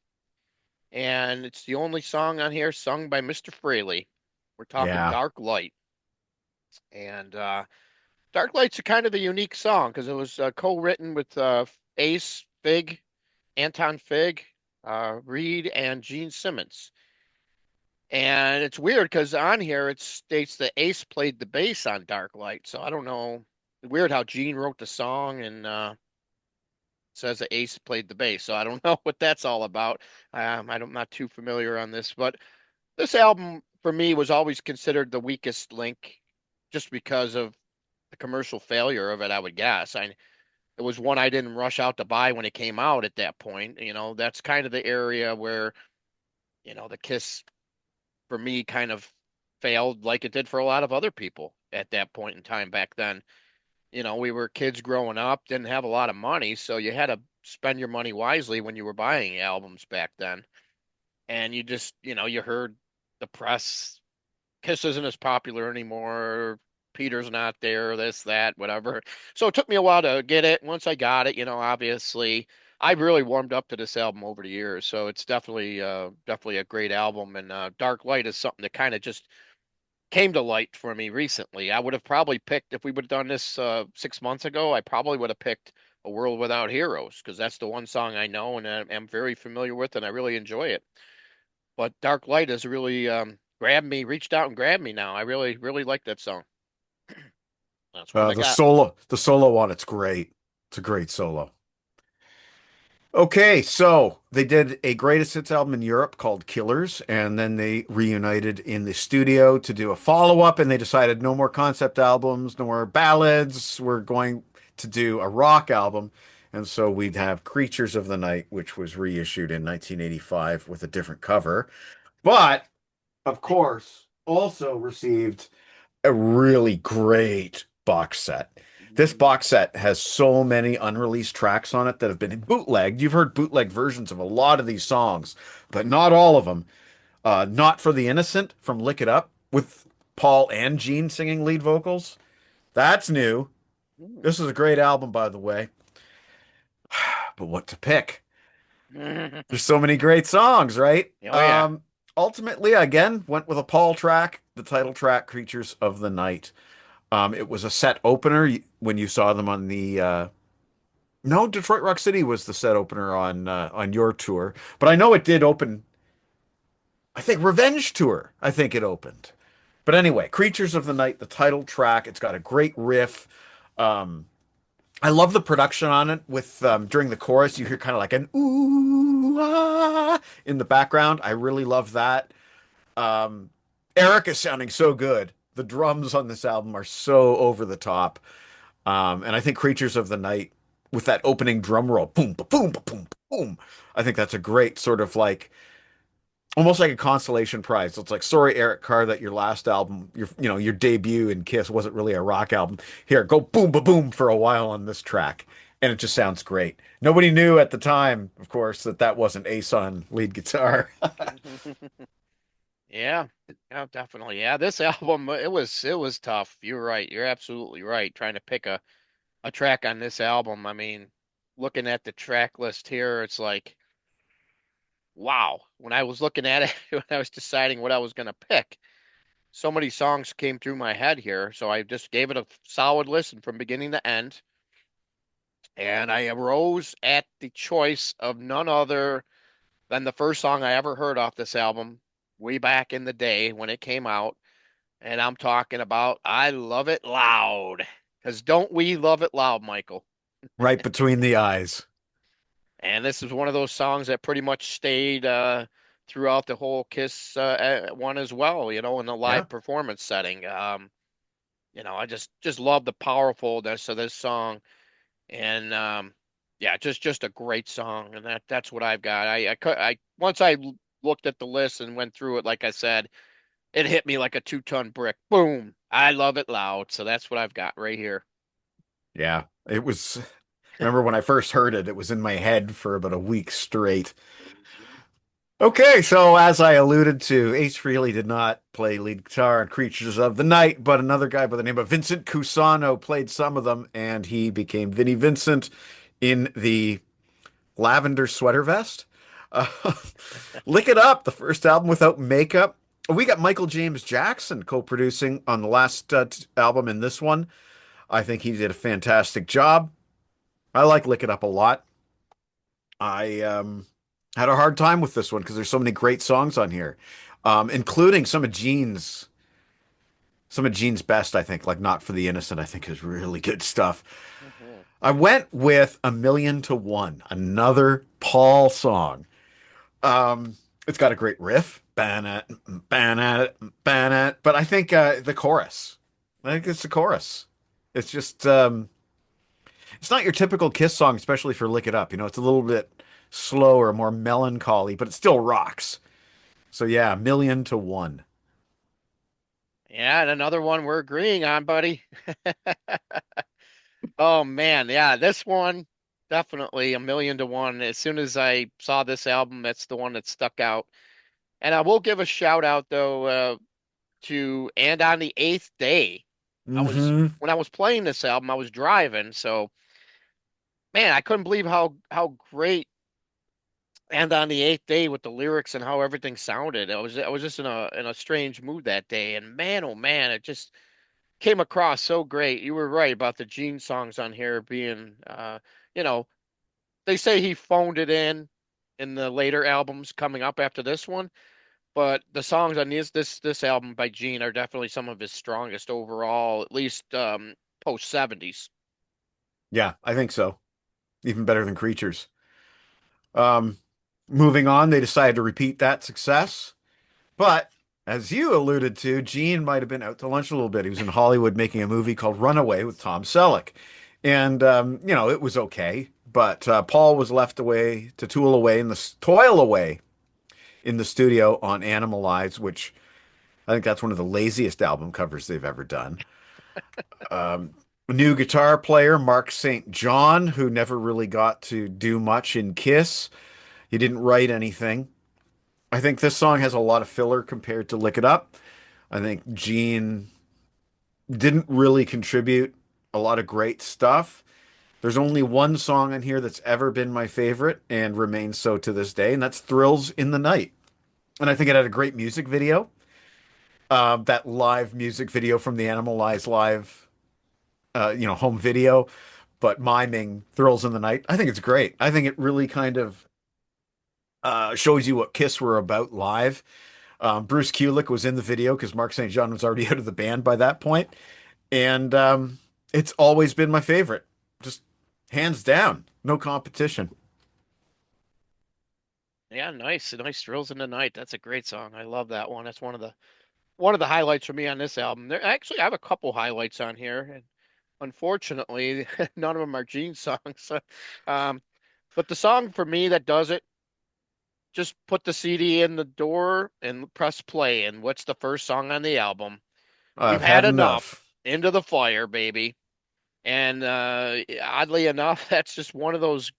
and it's the only song on here sung by Mr. Fraley. We're talking Yeah. Dark Light, and Dark Light's a kind of a unique song because it was co-written with Ace, Fig, Anton Fig, Reed, and Gene Simmons. And it's weird because on here it states that Ace played the bass on Dark Light. So I don't know. Weird how Gene wrote the song and says that Ace played the bass. So I don't know what that's all about. I'm not too familiar on this, but this album for me was always considered the weakest link just because of the commercial failure of it, I would guess. It was one I didn't rush out to buy when it came out at that point. That's kind of the area where, the Kiss for me kind of failed like it did for a lot of other people at that point in time back then. We were kids growing up, didn't have a lot of money, so you had to spend your money wisely when you were buying albums back then. And you just, you heard the press, Kiss isn't as popular anymore. Peter's not there, this, that, whatever. So it took me a while to get it. Once I got it, obviously I've really warmed up to this album over the years. So it's definitely a great album. And Dark Light is something that kind of just came to light for me recently. I would have probably picked if we would have done this 6 months ago, I probably would have picked A World Without Heroes because that's the one song I know and am very familiar with and I really enjoy it. But Dark Light has really grabbed me, reached out and grabbed me now. I really, really like that song. That's what I got. The solo on it's great. It's a great solo. Okay, so they did a greatest hits album in Europe called Killers, and then they reunited in the studio to do a follow-up, and they decided no more concept albums, no more ballads. We're going to do a rock album. And so we'd have Creatures of the Night, which was reissued in 1985 with a different cover, but of course also received a really great box set. This box set has so many unreleased tracks on it that have been bootlegged. You've heard bootleg versions of a lot of these songs, but not all of them. Not for the Innocent from Lick It Up with Paul and Gene singing lead vocals. That's new. Mm. This is a great album, by the way. But what to pick? There's so many great songs, right? Oh yeah. Ultimately, again, went with a Paul track, the title track, Creatures of the Night. It was a set opener when you saw them on the no, Detroit Rock City was the set opener on your tour, but I know it did open. I think Revenge Tour. I think it opened. But anyway, Creatures of the Night, the title track. It's got a great riff. Um, I love the production on it. With during the chorus, you hear kind of like an ooh ah in the background. I really love that. Um, Eric is sounding so good. The drums on this album are so over the top. And I think Creatures of the Night with that opening drum roll, boom, ba boom, ba boom, ba boom. I think that's a great sort of like almost like a consolation prize. So it's like, sorry, Eric Carr, that your last album, your debut in Kiss wasn't really a rock album. Here, go boom, ba boom for a while on this track. And it just sounds great. Nobody knew at the time, of course, that that wasn't Ace on lead guitar. Yeah. Yeah, definitely. Yeah, this album it was tough. You're right. You're absolutely right. Trying to pick a track on this album. I mean, looking at the track list here, it's like, wow. When I was looking at it, when I was deciding what I was gonna pick, so many songs came through my head here. So I just gave it a solid listen from beginning to end. And I arose at the choice of none other than the first song I ever heard off this album way back in the day when it came out. And I'm talking about I Love It Loud. Because don't we love it loud, Michael? Right between the eyes. And this is one of those songs that pretty much stayed throughout the whole Kiss one as well, in the Yeah. live performance setting. I just love the powerfulness of this song, and yeah, just a great song, and that's what I've got. I once I looked at the list and went through it, like I said, it hit me like a 2-ton brick. Boom! I love it loud, so that's what I've got right here. Yeah. It was, remember when I first heard it, it was in my head for about a week straight. Okay, so as I alluded to, Ace Frehley did not play lead guitar on Creatures of the Night, but another guy by the name of Vincent Cusano played some of them, and he became Vinnie Vincent in the lavender sweater vest. Uh, Lick It Up, the first album without makeup. We got Michael James Jackson co-producing on the last album in this one. I think he did a fantastic job. I like Lick It Up a lot. I had a hard time with this one because there's so many great songs on here, including some of Gene's best. I think, like "Not for the Innocent," I think is really good stuff. Mhm. I went with "A Million to One," another Paul song. It's got a great riff, ban it, ban it, ban it. But I think the chorus. I think it's the chorus. It's just it's not your typical Kiss song, especially for "Lick It Up." It's a little bit slower, more melancholy, but it still rocks. So yeah, "Million to One." Yeah, and another one we're agreeing on, buddy. Oh man, yeah, this one definitely 1,000,000 to 1. As soon as I saw this album, that's the one that stuck out. And I will give a shout out though to "And on the Eighth Day." I was Hmm. when I was playing this album, I was driving, so man, I couldn't believe how great "And on the Eighth Day" with the lyrics and how everything sounded. I was just in a strange mood that day, and man, oh man, it just came across so great. You were right about the Gene songs on here being, you know, they say he phoned it in the later albums coming up after this one, but the songs on this album by Gene are definitely some of his strongest overall, at least post 70s. Yeah, I think so. Even better than Creatures. Um, Moving on, they decided to repeat that success. But as you alluded to, Gene might have been out to lunch a little bit. He was in Hollywood making a movie called Runaway with Tom Selleck. And, it was okay. But Paul was left away to toil away in the studio on Animalize, which I think that's one of the laziest album covers they've ever done. A new guitar player, Mark St. John, who never really got to do much in Kiss. He didn't write anything. I think this song has a lot of filler compared to Lick It Up. I think Gene didn't really contribute a lot of great stuff. There's only one song on here that's ever been my favorite and remains so to this day, and that's Thrills in the Night. And I think it had a great music video. That live music video from the Animalize live, home video, but miming Thrills in the Night. I think it's great. I think it really kind of shows you what Kiss were about live. Bruce Kulick was in the video because Mark St. John was already out of the band by that point. And it's always been my favorite. Just hands down, no competition. Yeah, nice "Thrills in the Night." That's a great song. I love that one. That's one of the highlights for me on this album. There actually I have a couple highlights on here, and unfortunately, none of them are Gene songs. Um, but the song for me that does it, just put the CD in the door and press play. And what's the first song on the album? We've I've had had enough. enough. Into the Fire, baby. And oddly enough, that's just one of those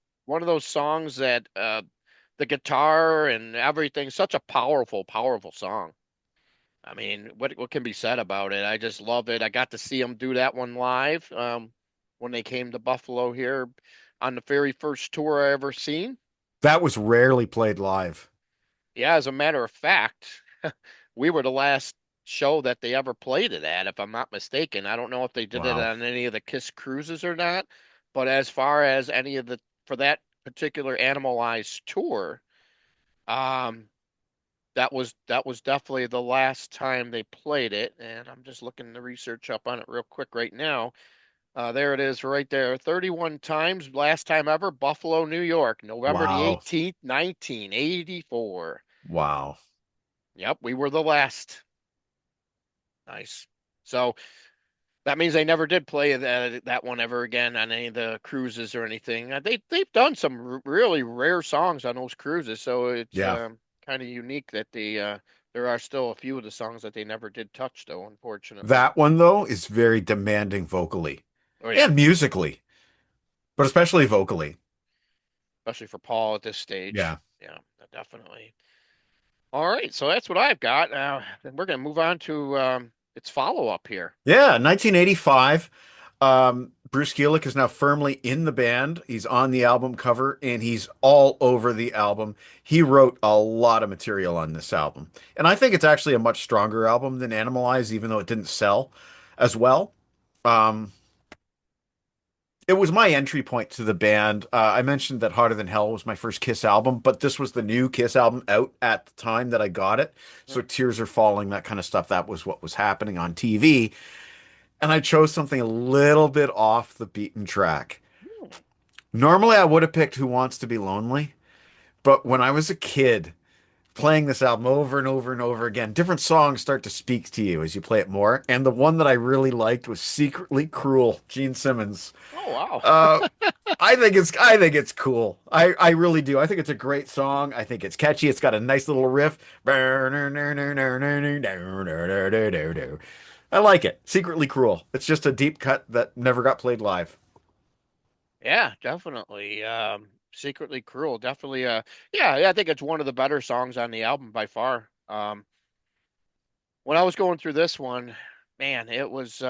songs that the guitar and everything, such a powerful, powerful song. I mean, what can be said about it? I just love it. I got to see them do that one live when they came to Buffalo here on the very first tour I ever seen. That was rarely played live. Yeah, as a matter of fact, we were the last show that they ever played it at, if I'm not mistaken. I don't know if they did it Wow. on any of the Kiss cruises or not, but as far as any of the for that particular Animalized tour, um, that was definitely the last time they played it. And I'm just looking the research up on it real quick right now. There it is right there. 31 times, last time ever, Buffalo, New York, November the Wow. 18th, 1984. Wow. Yep, we were the last. Nice. So that means they never did play that one ever again on any of the cruises or anything. They've done some really rare songs on those cruises, so it's Yeah. kind of unique that there are still a few of the songs that they never did touch, though, unfortunately. That one, though, is very demanding vocally Oh yeah, and musically, but especially vocally. especially for Paul at this stage. Yeah. Yeah, definitely. All right, so that's what I've got. Then we're gonna move on to its follow-up here. Yeah. 1985. Bruce Kulick is now firmly in the band. He's on the album cover and he's all over the album. He wrote a lot of material on this album. And I think it's actually a much stronger album than Animalize, even though it didn't sell as well. Um, It was my entry point to the band. I mentioned that Hotter Than Hell was my first Kiss album, but this was the new Kiss album out at the time that I got it. So Tears Are Falling, that kind of stuff, that was what was happening on TV. And I chose something a little bit off the beaten track. Normally, I would have picked Who Wants to Be Lonely, but when I was a kid, playing this album over and over and over again, different songs start to speak to you as you play it more. And the one that I really liked was Secretly Cruel, Gene Simmons. Oh wow. Uh, I think it's cool. I really do. I think it's a great song. I think it's catchy. It's got a nice little riff. I like it. Secretly Cruel. It's just a deep cut that never got played live. Yeah, definitely. Secretly Cruel, definitely. Yeah, I think it's one of the better songs on the album by far. When I was going through this one, man, it was.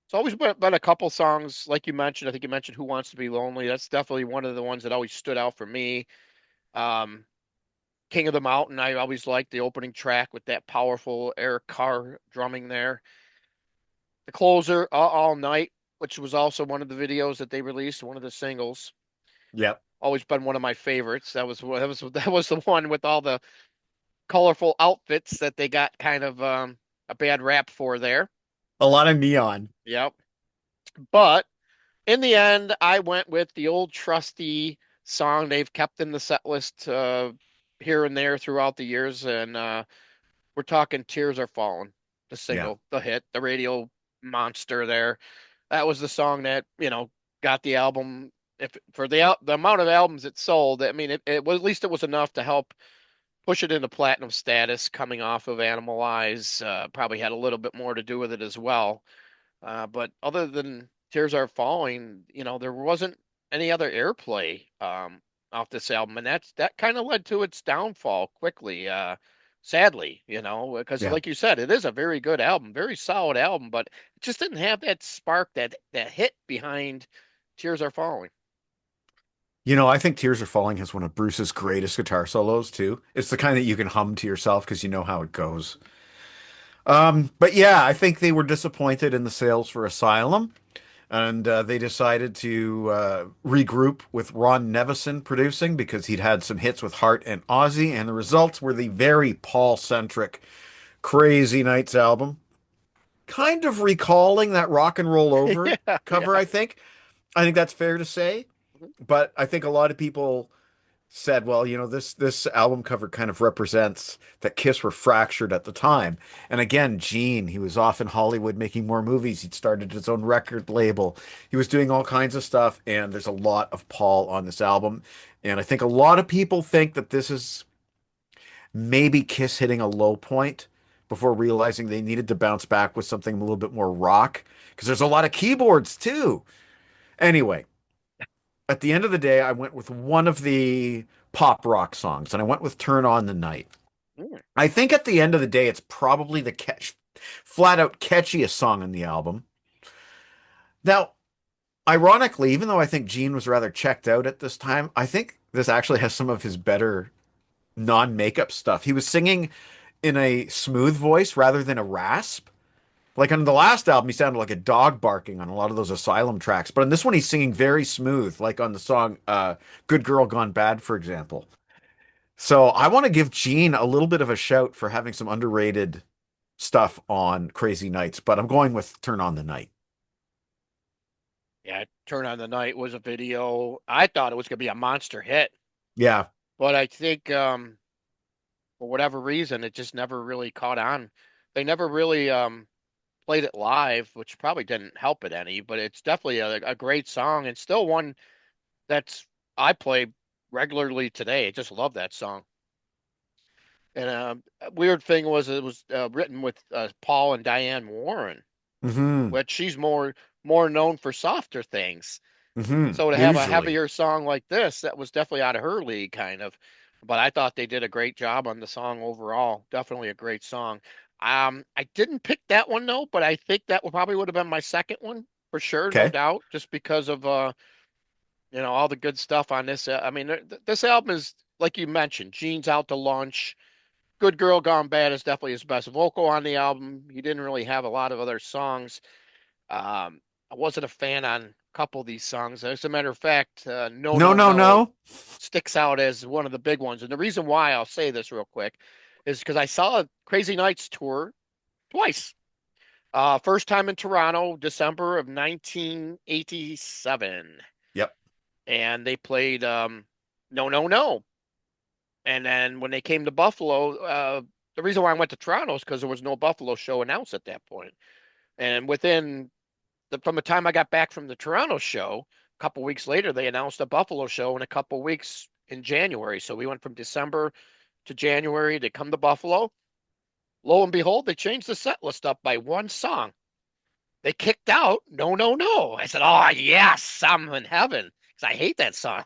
It's always been a couple songs like you mentioned. I think you mentioned "Who Wants to Be Lonely." That's definitely one of the ones that always stood out for me. Um, "King of the Mountain." I always liked the opening track with that powerful Eric Carr drumming there. The closer, All Night, which was also one of the videos that they released, one of the singles. Yep. Always been one of my favorites. That was the one with all the colorful outfits that they got kind of a bad rap for there. A lot of neon. Yep. But in the end, I went with the old trusty song they've kept in the set list here and there throughout the years, and we're talking "Tears Are Falling," the Yeah. single, the hit, the radio monster there. That was the song that, got the album. If for the amount of albums it sold, I mean, it was, at least it was enough to help push it into platinum status coming off of Animal Eyes. Probably had a little bit more to do with it as well. But other than Tears Are Falling, there wasn't any other airplay off this album, and that kind of led to its downfall quickly. Sadly, because Yeah. like you said, it is a very good album, very solid album, but it just didn't have that spark, that hit behind Tears Are Falling. I think Tears Are Falling has one of Bruce's greatest guitar solos too. It's the kind that you can hum to yourself because you know how it goes. But yeah, I think they were disappointed in the sales for Asylum, and they decided to regroup with Ron Nevison producing because he'd had some hits with Hart and Ozzy, and the results were the very Paul-centric Crazy Nights album, kind of recalling that Rock and Roll Over Yeah, cover, yeah. I think. I think that's fair to say, but I think a lot of people said, well, this album cover kind of represents that Kiss were fractured at the time. And again, Gene, he was off in Hollywood making more movies. He'd started his own record label. He was doing all kinds of stuff, and there's a lot of Paul on this album. And I think a lot of people think that this is maybe Kiss hitting a low point before realizing they needed to bounce back with something a little bit more rock because there's a lot of keyboards too. Anyway, at the end of the day, I went with one of the pop rock songs, and I went with Turn On the Night. Mm. I think at the end of the day, it's probably the flat out catchiest song on the album. Now, ironically, even though I think Gene was rather checked out at this time, I think this actually has some of his better non-makeup stuff. He was singing in a smooth voice rather than a rasp. Like on the last album, he sounded like a dog barking on a lot of those Asylum tracks, but on this one, he's singing very smooth, like on the song "Good Girl Gone Bad," for example. So I want to give Gene a little bit of a shout for having some underrated stuff on Crazy Nights, but I'm going with Turn On the Night. Yeah, "Turn on the Night" was a video. I thought it was gonna be a monster hit. Yeah. But I think for whatever reason, it just never really caught on. They never really played it live, which probably didn't help it any, but it's definitely a great song and still one that's I play regularly today. I just love that song. And a weird thing was it was written with Paul and Diane Warren, Hmm. which she's more known for softer things. Hmm. So to have a Usually. heavier song like this, that was definitely out of her league, kind of. But I thought they did a great job on the song overall. Definitely a great song. I didn't pick that one though, but I think that probably would have been my second one for sure, no Okay. doubt, just because of all the good stuff on this. I mean, this album is like you mentioned, Gene's Out to Lunch. Good Girl Gone Bad is definitely his best vocal on the album. He didn't really have a lot of other songs. I wasn't a fan on a couple of these songs. As a matter of fact, No No, No no, No no. sticks out as one of the big ones. And the reason why I'll say this real quick is because I saw a Crazy Nights tour twice. First time in Toronto, December of 1987. Yep. And they played No No No. And then when they came to Buffalo, the reason why I went to Toronto is because there was no Buffalo show announced at that point. And from the time I got back from the Toronto show, a couple weeks later, they announced a Buffalo show in a couple weeks in January. So we went from December to January to come to Buffalo. Lo and behold, they changed the set list up by one song. They kicked out No No No. I said, "Oh yes, I'm in heaven," because I hate that song.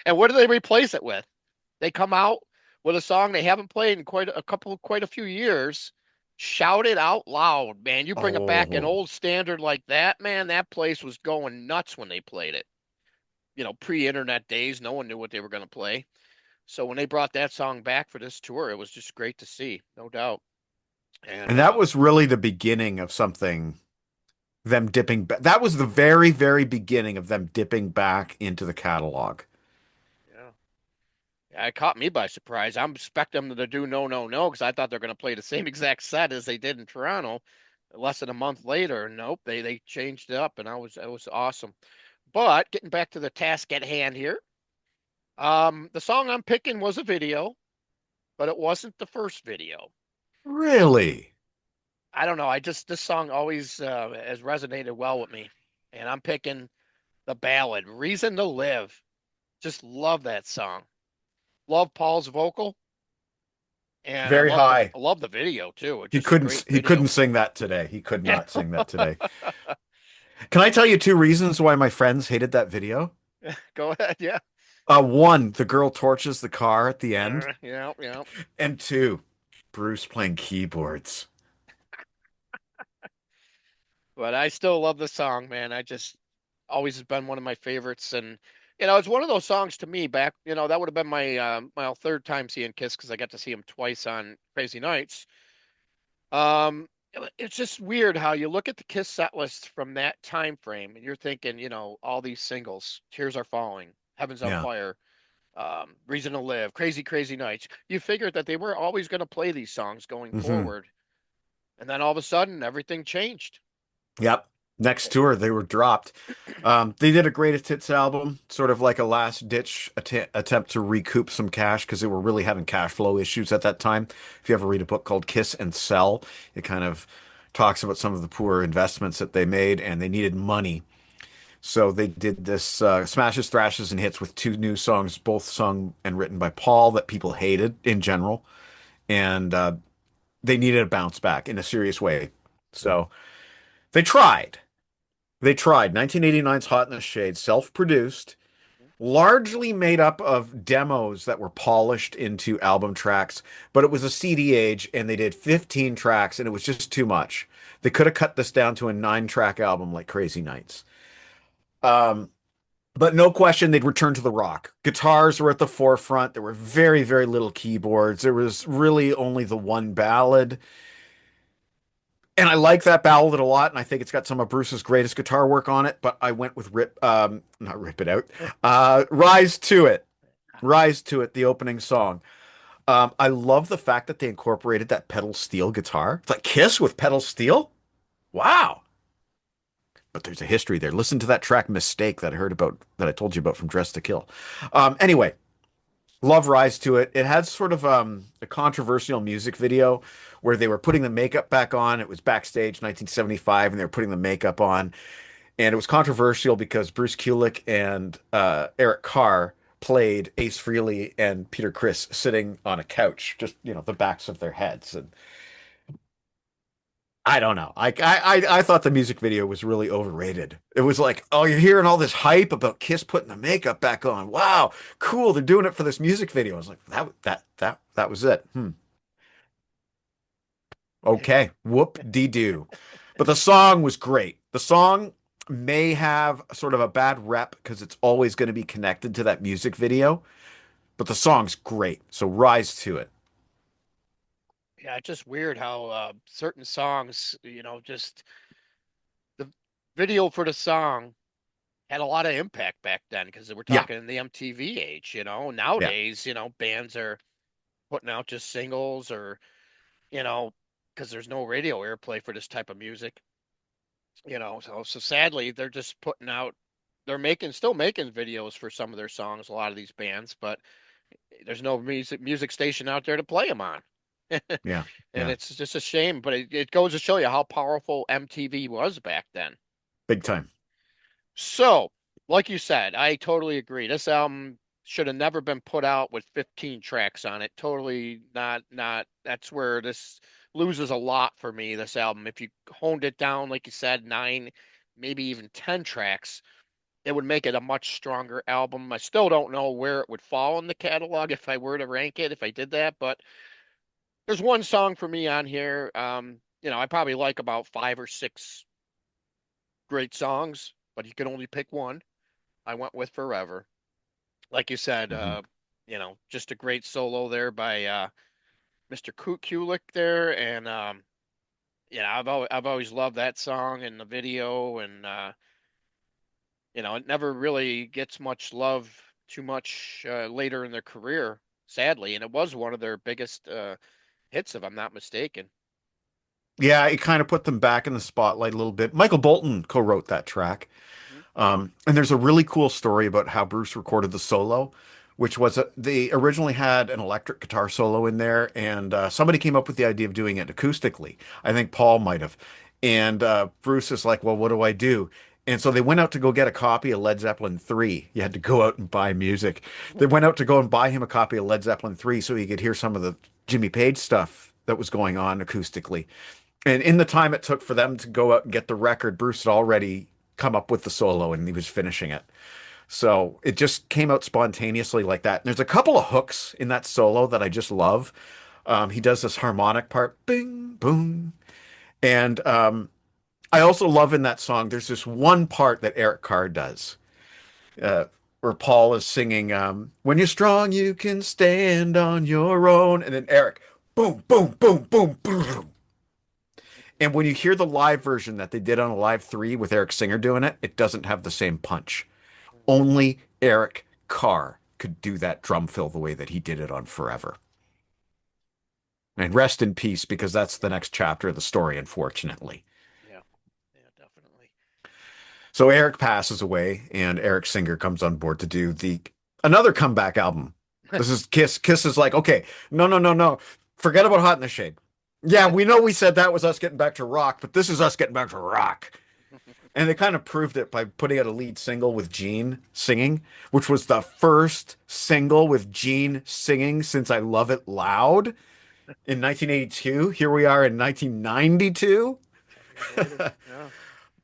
And what do they replace it with? They come out with a song they haven't played in quite a few years. Shout it out loud, man. You bring it back an Oh. old standard like that, man, that place was going nuts when they played it. Pre-internet days, no one knew what they were going to play. So when they brought that song back for this tour, it was just great to see, no doubt. And And that was really the beginning of something, them dipping back. That was the very, very beginning of them dipping back into the catalog. yeah. Yeah, it caught me by surprise. I'm expecting them to do No No No because I thought they're going to play the same exact set as they did in Toronto. Less than a month later, nope, they changed it up, and it was awesome. But getting back to the task at hand here, the song I'm picking was a video, but it wasn't the first video. Really? I don't know. I just this song always has resonated well with me, and I'm picking the ballad "Reason to Live." Just love that song. Love Paul's vocal, and Very high. I love the video too. It's He just a couldn't great he couldn't video. sing that today. He could Yeah. not sing that today. Can I tell you two reasons why my friends hated that video? Go ahead. Yeah. One, the girl torches the car at the end, Yeah. Yeah. and two, Bruce playing keyboards. But I still love the song, man. I just always has been one of my favorites, and it's one of those songs to me back. That would have been my third time seeing Kiss because I got to see him twice on Crazy Nights. It's just weird how you look at the Kiss set list from that time frame, and you're thinking, all these singles, "Tears Are Falling," "Heaven's on Yeah. Fire," "Reason to Live," "Crazy Crazy Nights." You figured that they were always going to play these songs going Hmm. forward, and then all of a sudden, everything changed. Yep. Next tour, they were dropped. They did a greatest hits album, sort of like a last ditch attempt to recoup some cash because they were really having cash flow issues at that time. If you ever read a book called Kiss and Sell, it kind of talks about some of the poor investments that they made and they needed money. So they did this smashes, thrashes, and hits with two new songs, both sung and written by Paul that people hated in general. And they needed a bounce back in a serious way. So they tried. They tried. 1989's Hot in the Shade, self-produced, largely made up of demos that were polished into album tracks, but it was a CD age and they did 15 tracks and it was just too much. They could have cut this down to a 9-track album like Crazy Nights. Um, but no question they'd return to the rock. Guitars were at the forefront. There were very, very little keyboards. There was really only the one ballad. And I like that ballad a lot, and I think it's got some of Bruce's greatest guitar work on it, but I went with not Rip It Out, Rise to It. Rise to It, the opening song. I love the fact that they incorporated that pedal steel guitar. It's like Kiss with pedal steel. Wow. But there's a history there. Listen to that track Mistake that I heard about, that I told you about from Dress to Kill. Anyway, Love Rise to It. It had sort of a controversial music video where they were putting the makeup back on. It was backstage 1975 and they were putting the makeup on. And it was controversial because Bruce Kulick and Eric Carr played Ace Frehley and Peter Criss sitting on a couch, just, the backs of their heads. And I don't know. I thought the music video was really overrated. It was like, oh, you're hearing all this hype about Kiss putting the makeup back on. Wow, cool. They're doing it for this music video. I was like, that was it. Okay. Whoop-de-doo. But the song was great. The song may have sort of a bad rep because it's always going to be connected to that music video, but the song's great. So rise to it. Yeah, it's just weird how certain songs, just the video for the song had a lot of impact back then because we're Yeah. talking in the MTV age, Yeah. Nowadays, bands are putting out just singles or, you know, because there's no radio airplay for this type of music, so sadly they're just putting out they're making still making videos for some of their songs, a lot of these bands, but there's no music station out there to play them on. Yeah. And Yeah. it's just a shame, but it goes to show you how powerful MTV was back then. Big time. So, like you said, I totally agree. This album should have never been put out with 15 tracks on it. Totally not that's where this loses a lot for me, this album. If you honed it down, like you said, 9, maybe even 10 tracks, it would make it a much stronger album. I still don't know where it would fall in the catalog if I were to rank it, if I did that, but there's one song for me on here. I probably like about 5 or 6 great songs, but you can only pick one. I went with Forever. Like you said, Mhm. just a great solo there by Mr. Kulik there, and I've always loved that song and the video, and it never really gets much love too much later in their career, sadly, and it was one of their biggest hits, if I'm not mistaken. Yeah, it kind of put them back in the spotlight a little bit. Michael Bolton co-wrote that track. Mhm. And there's a really cool story about how Bruce recorded the solo, which was they originally had an electric guitar solo in there, and somebody came up with the idea of doing it acoustically. I think Paul might have. And Bruce is like, well, what do I do? And so they went out to go get a copy of Led Zeppelin 3. You had to go out and buy music. They went out to go and buy him a copy of Led Zeppelin 3 so he could hear some of the Jimmy Page stuff that was going on acoustically. And in the time it took for them to go out and get the record, Bruce had already come up with the solo and he was finishing it. So it just came out spontaneously like that. And there's a couple of hooks in that solo that I just love. He does this harmonic part, bing, boom. And I also love in that song, there's this one part that Eric Carr does, where Paul is singing, when you're strong, you can stand on your own. And then Eric, boom, boom, boom, boom, boom. And when you hear the live version that they did on a live 3 with Eric Singer doing it, it doesn't have the same punch. Only Eric Carr could do that drum fill the way that he did it on Forever. And rest in peace, because that's the next chapter of the story, unfortunately. Yeah, yeah, definitely. So Eric passes away, and Eric Singer comes on board to do the another comeback album. This is Kiss. Kiss is like, okay, no, no, no, no. Forget about Hot in the Shade. Yeah, we know we said that was us getting back to rock, but this is us getting back to rock. And they kind of proved it by putting out a lead single with Gene singing, which was the first single with Gene singing since I Love It Loud in 1982. Here we are in 1992. 10 years later. Yeah.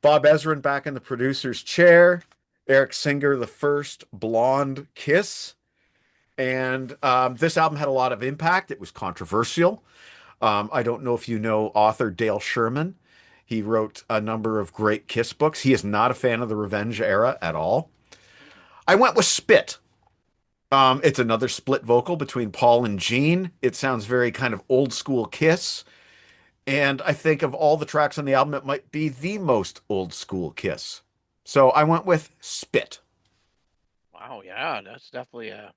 Bob Ezrin back in the producer's chair. Eric Singer, the first blonde Kiss. And this album had a lot of impact. It was controversial. I don't know if you know author Dale Sherman. He wrote a number of great Kiss books. He is not a fan of the Revenge era at all. I went with Spit. It's another split vocal between Paul and Gene. It sounds very kind of old school Kiss. And I think of all the tracks on the album, it might be the most old school Kiss. So I went with Spit. Wow, yeah, that's definitely a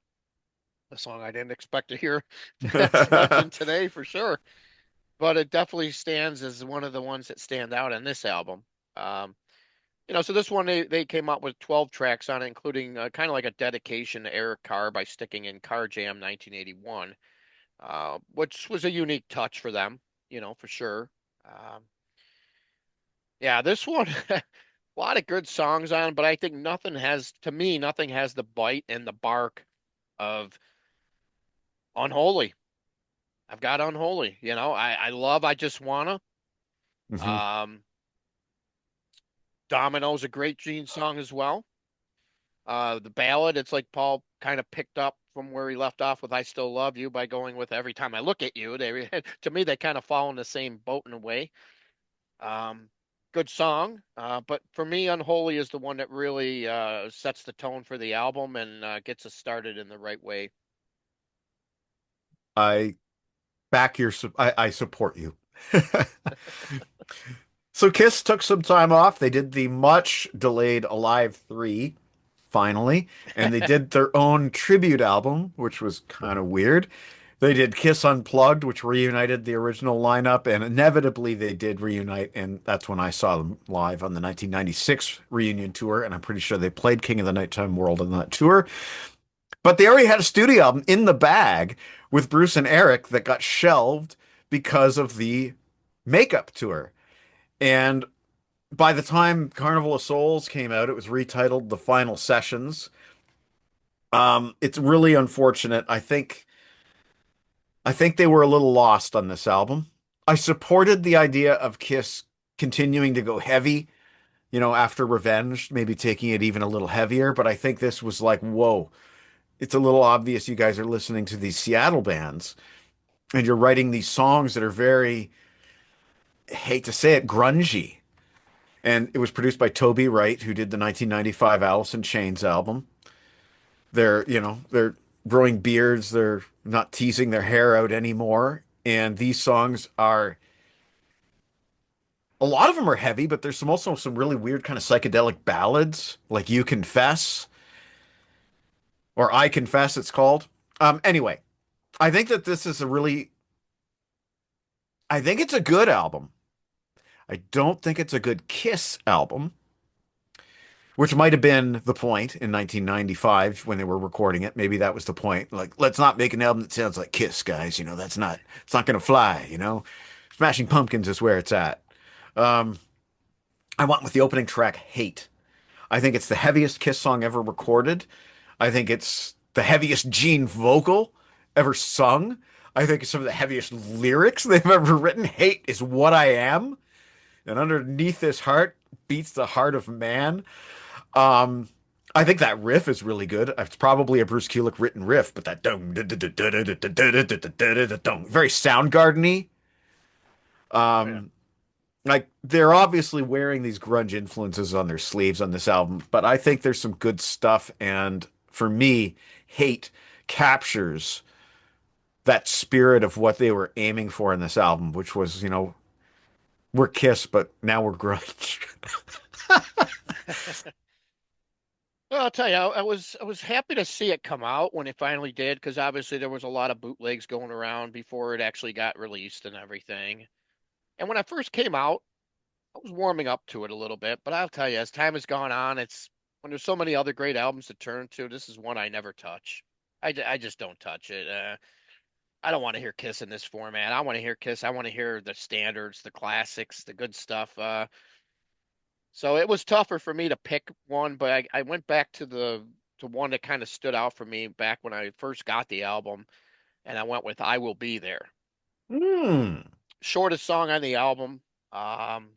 song I didn't expect to hear that's mentioned today for sure. But it definitely stands as one of the ones that stand out on this album. Um, So this one they came out with 12 tracks on it, including kind of like a dedication to Eric Carr by sticking in Car Jam 1981, which was a unique touch for them, for sure. Um, yeah, this one, a lot of good songs on, but I think to me, nothing has the bite and the bark of Unholy. I've got Unholy, I love I Just Wanna. Hmm. Um, Domino's a great Gene song as well. The ballad, it's like Paul kind of picked up from where he left off with I Still Love You by going with Every Time I Look at You. To me, they kind of fall in the same boat in a way. Um, Good song. But for me, Unholy is the one that really sets the tone for the album and gets us started in the right way. I I support you. So Kiss took some time off. They did the much delayed Alive 3 finally, and they did their own tribute album, which was kind of weird. They did Kiss Unplugged, which reunited the original lineup, and inevitably they did reunite, and that's when I saw them live on the 1996 reunion tour, and I'm pretty sure they played King of the Nighttime World on that tour. But they already had a studio album in the bag with Bruce and Eric that got shelved because of the makeup tour. And by the time Carnival of Souls came out, it was retitled The Final Sessions. It's really unfortunate. I think they were a little lost on this album. I supported the idea of Kiss continuing to go heavy, after Revenge, maybe taking it even a little heavier, but I think this was like, whoa, it's a little obvious you guys are listening to these Seattle bands and you're writing these songs that are very, hate to say it, grungy. And it was produced by Toby Wright, who did the 1995 Alice in Chains album. They're growing beards. They're not teasing their hair out anymore. And these songs are, a lot of them are heavy, but there's also some really weird kind of psychedelic ballads, like You Confess, or I Confess, it's called. Anyway, I think that this is I think it's a good album. I don't think it's a good Kiss album, which might have been the point in 1995 when they were recording it. Maybe that was the point. Like, let's not make an album that sounds like Kiss, guys. It's not going to fly. Smashing Pumpkins is where it's at. Um, I went with the opening track, Hate. I think it's the heaviest Kiss song ever recorded. I think it's the heaviest Gene vocal ever sung. I think it's some of the heaviest lyrics they've ever written. Hate is what I am, and underneath this heart beats the heart of man. Um, I think that riff is really good. It's probably a Bruce Kulick written riff, but that very Soundgarden-y. Oh, yeah. Um, like they're obviously wearing these grunge influences on their sleeves on this album, but I think there's some good stuff. And for me, Hate captures that spirit of what they were aiming for in this album, which was, we're Kiss, but now we're grunge. Well, I'll tell you, I was happy to see it come out when it finally did, because obviously there was a lot of bootlegs going around before it actually got released and everything. And when I first came out, I was warming up to it a little bit, but I'll tell you, as time has gone on, it's when there's so many other great albums to turn to, this is one I never touch. I just don't touch it. I don't want to hear Kiss in this format. I want to hear Kiss. I want to hear the standards, the classics, the good stuff. So it was tougher for me to pick one, but I went back to one that kind of stood out for me back when I first got the album, and I went with I Will Be There. Hmm. Shortest song on the album. Um,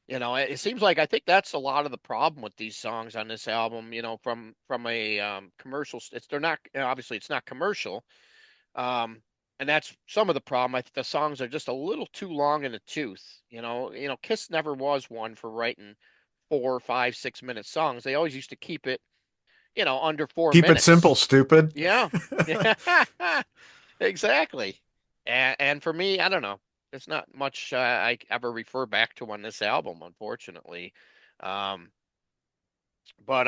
it seems like I think that's a lot of the problem with these songs on this album. From a commercial, it's they're not obviously it's not commercial, um, and that's some of the problem. I think the songs are just a little too long in the tooth. Kiss never was one for writing 4, 5, 6 minute songs. They always used to keep it, under four Keep it simple, minutes. stupid. Yeah, yeah, exactly. And for me, I don't know. There's not much I ever refer back to on this album, unfortunately. Um, but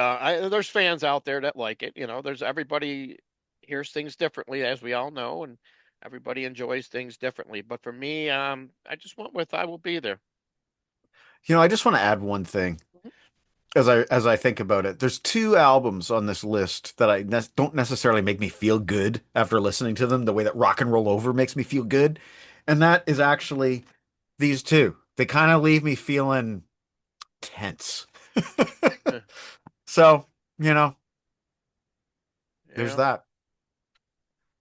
there's fans out there that like it. There's everybody hears things differently, as we all know, and everybody enjoys things differently. But for me, I just went with I Will Be There. I just want to add one thing. as I think about it. There's two albums on this list that don't necessarily make me feel good after listening to them, the way that Rock and Roll Over makes me feel good. And that is actually these two. They kind of leave me feeling tense. So, you know, there's Yeah. that.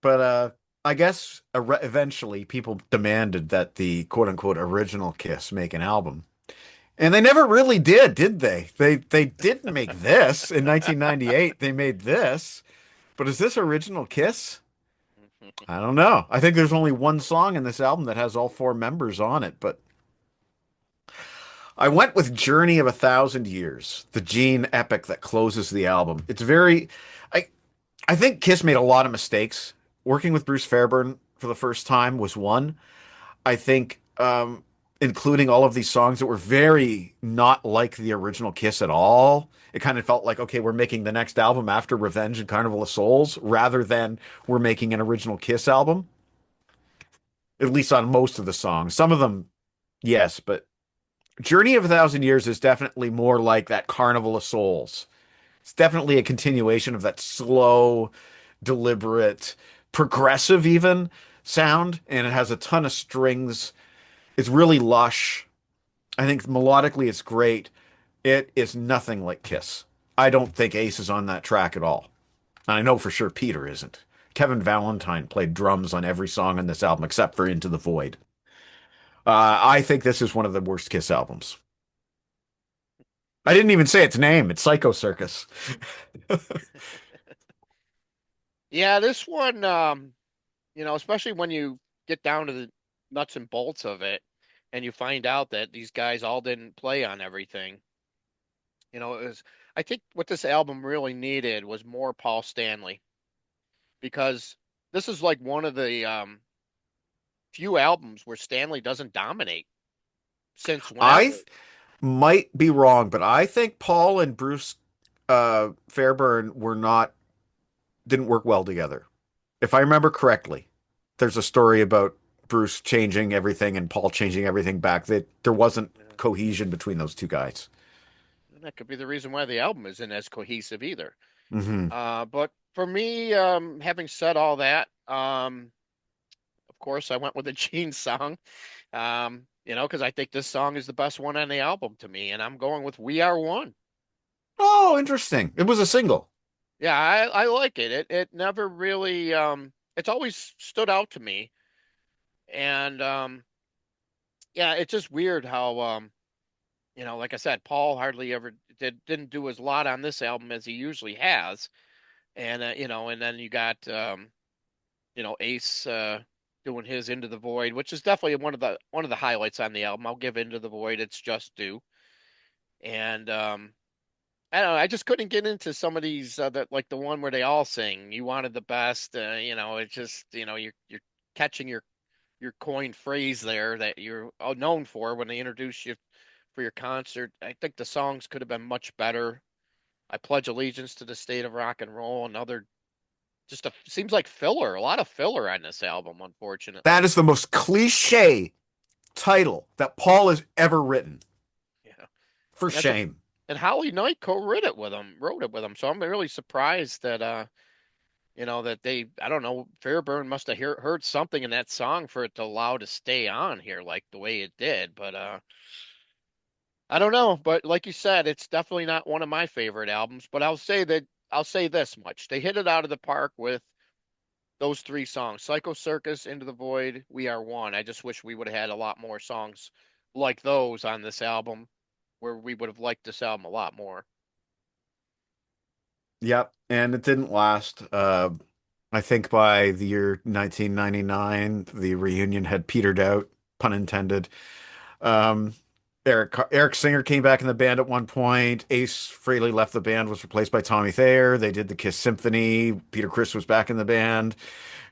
But I guess eventually people demanded that the quote unquote original Kiss make an album. And they never really did they? They didn't make this in 1998. They made this. But is this original Kiss? I don't know. I think there's only one song in this album that has all four members on it, but I went with Journey of a Thousand Years, the Gene epic that closes the album. It's very I I think Kiss made a lot of mistakes. Working with Bruce Fairbairn for the first time was one. I think including all of these songs that were very not like the original Kiss at all. It kind of felt like, okay, we're making the next album after Revenge and Carnival of Souls rather than we're making an original Kiss album, at least on most of the songs. Some of them, yes, but Journey of a Thousand Years is definitely more like that Carnival of Souls. It's definitely a continuation of that slow, deliberate, progressive even sound, and it has a ton of strings. It's really lush. I think melodically it's great. It is nothing like Kiss. I don't think Ace is on that track at all. And I know for sure Peter isn't. Kevin Valentine played drums on every song on this album except for Into the Void. I think this is one of the worst Kiss albums. I didn't even say its name. It's Psycho Circus. Yeah, this one, especially when you get down to the nuts and bolts of it and you find out that these guys all didn't play on everything. It was, I think what this album really needed was more Paul Stanley because this is like one of the few albums where Stanley doesn't dominate since I whenever. might be wrong, but I think Paul and Bruce Fairbairn didn't work well together. If I remember correctly, there's a story about Bruce changing everything and Paul changing everything back. That there wasn't Yeah. cohesion between those two guys. And that could be the reason why the album isn't as cohesive either. Hmm. But for me, having said all that, of course, I went with a Gene song. Because I think this song is the best one on the album to me, and I'm going with "We Are One." Oh, interesting. It was a single. Yeah, I like it. It never really it's always stood out to me, and yeah, it's just weird how like I said, Paul hardly ever didn't do as lot on this album as he usually has, and and then you got Ace doing his Into the Void, which is definitely one of the highlights on the album. I'll give Into the Void its just due. And I don't know, I just couldn't get into some of these that like the one where they all sing "You Wanted the Best." It's just you're catching your coined phrase there that you're known for when they introduce you for your concert. I think the songs could have been much better. I pledge allegiance to the state of rock and roll. Another just seems like filler, a lot of filler on this album, That unfortunately. is the most cliche title that Paul has ever written. Yeah, For that's a shame. and Howie Knight wrote it with him. So I'm really surprised that that they I don't know Fairburn must have heard something in that song for it to allow to stay on here like the way it did. But I don't know. But like you said, it's definitely not one of my favorite albums. But I'll say this much: they hit it out of the park with those three songs: Psycho Circus, Into the Void, We Are One. I just wish we would have had a lot more songs like those on this album, where we would have liked this album a lot more. Yep. And it didn't last. I think by the year 1999, the reunion had petered out, pun intended. Um, Eric Singer came back in the band at one point. Ace Frehley left the band, was replaced by Tommy Thayer. They did the Kiss Symphony. Peter Criss was back in the band.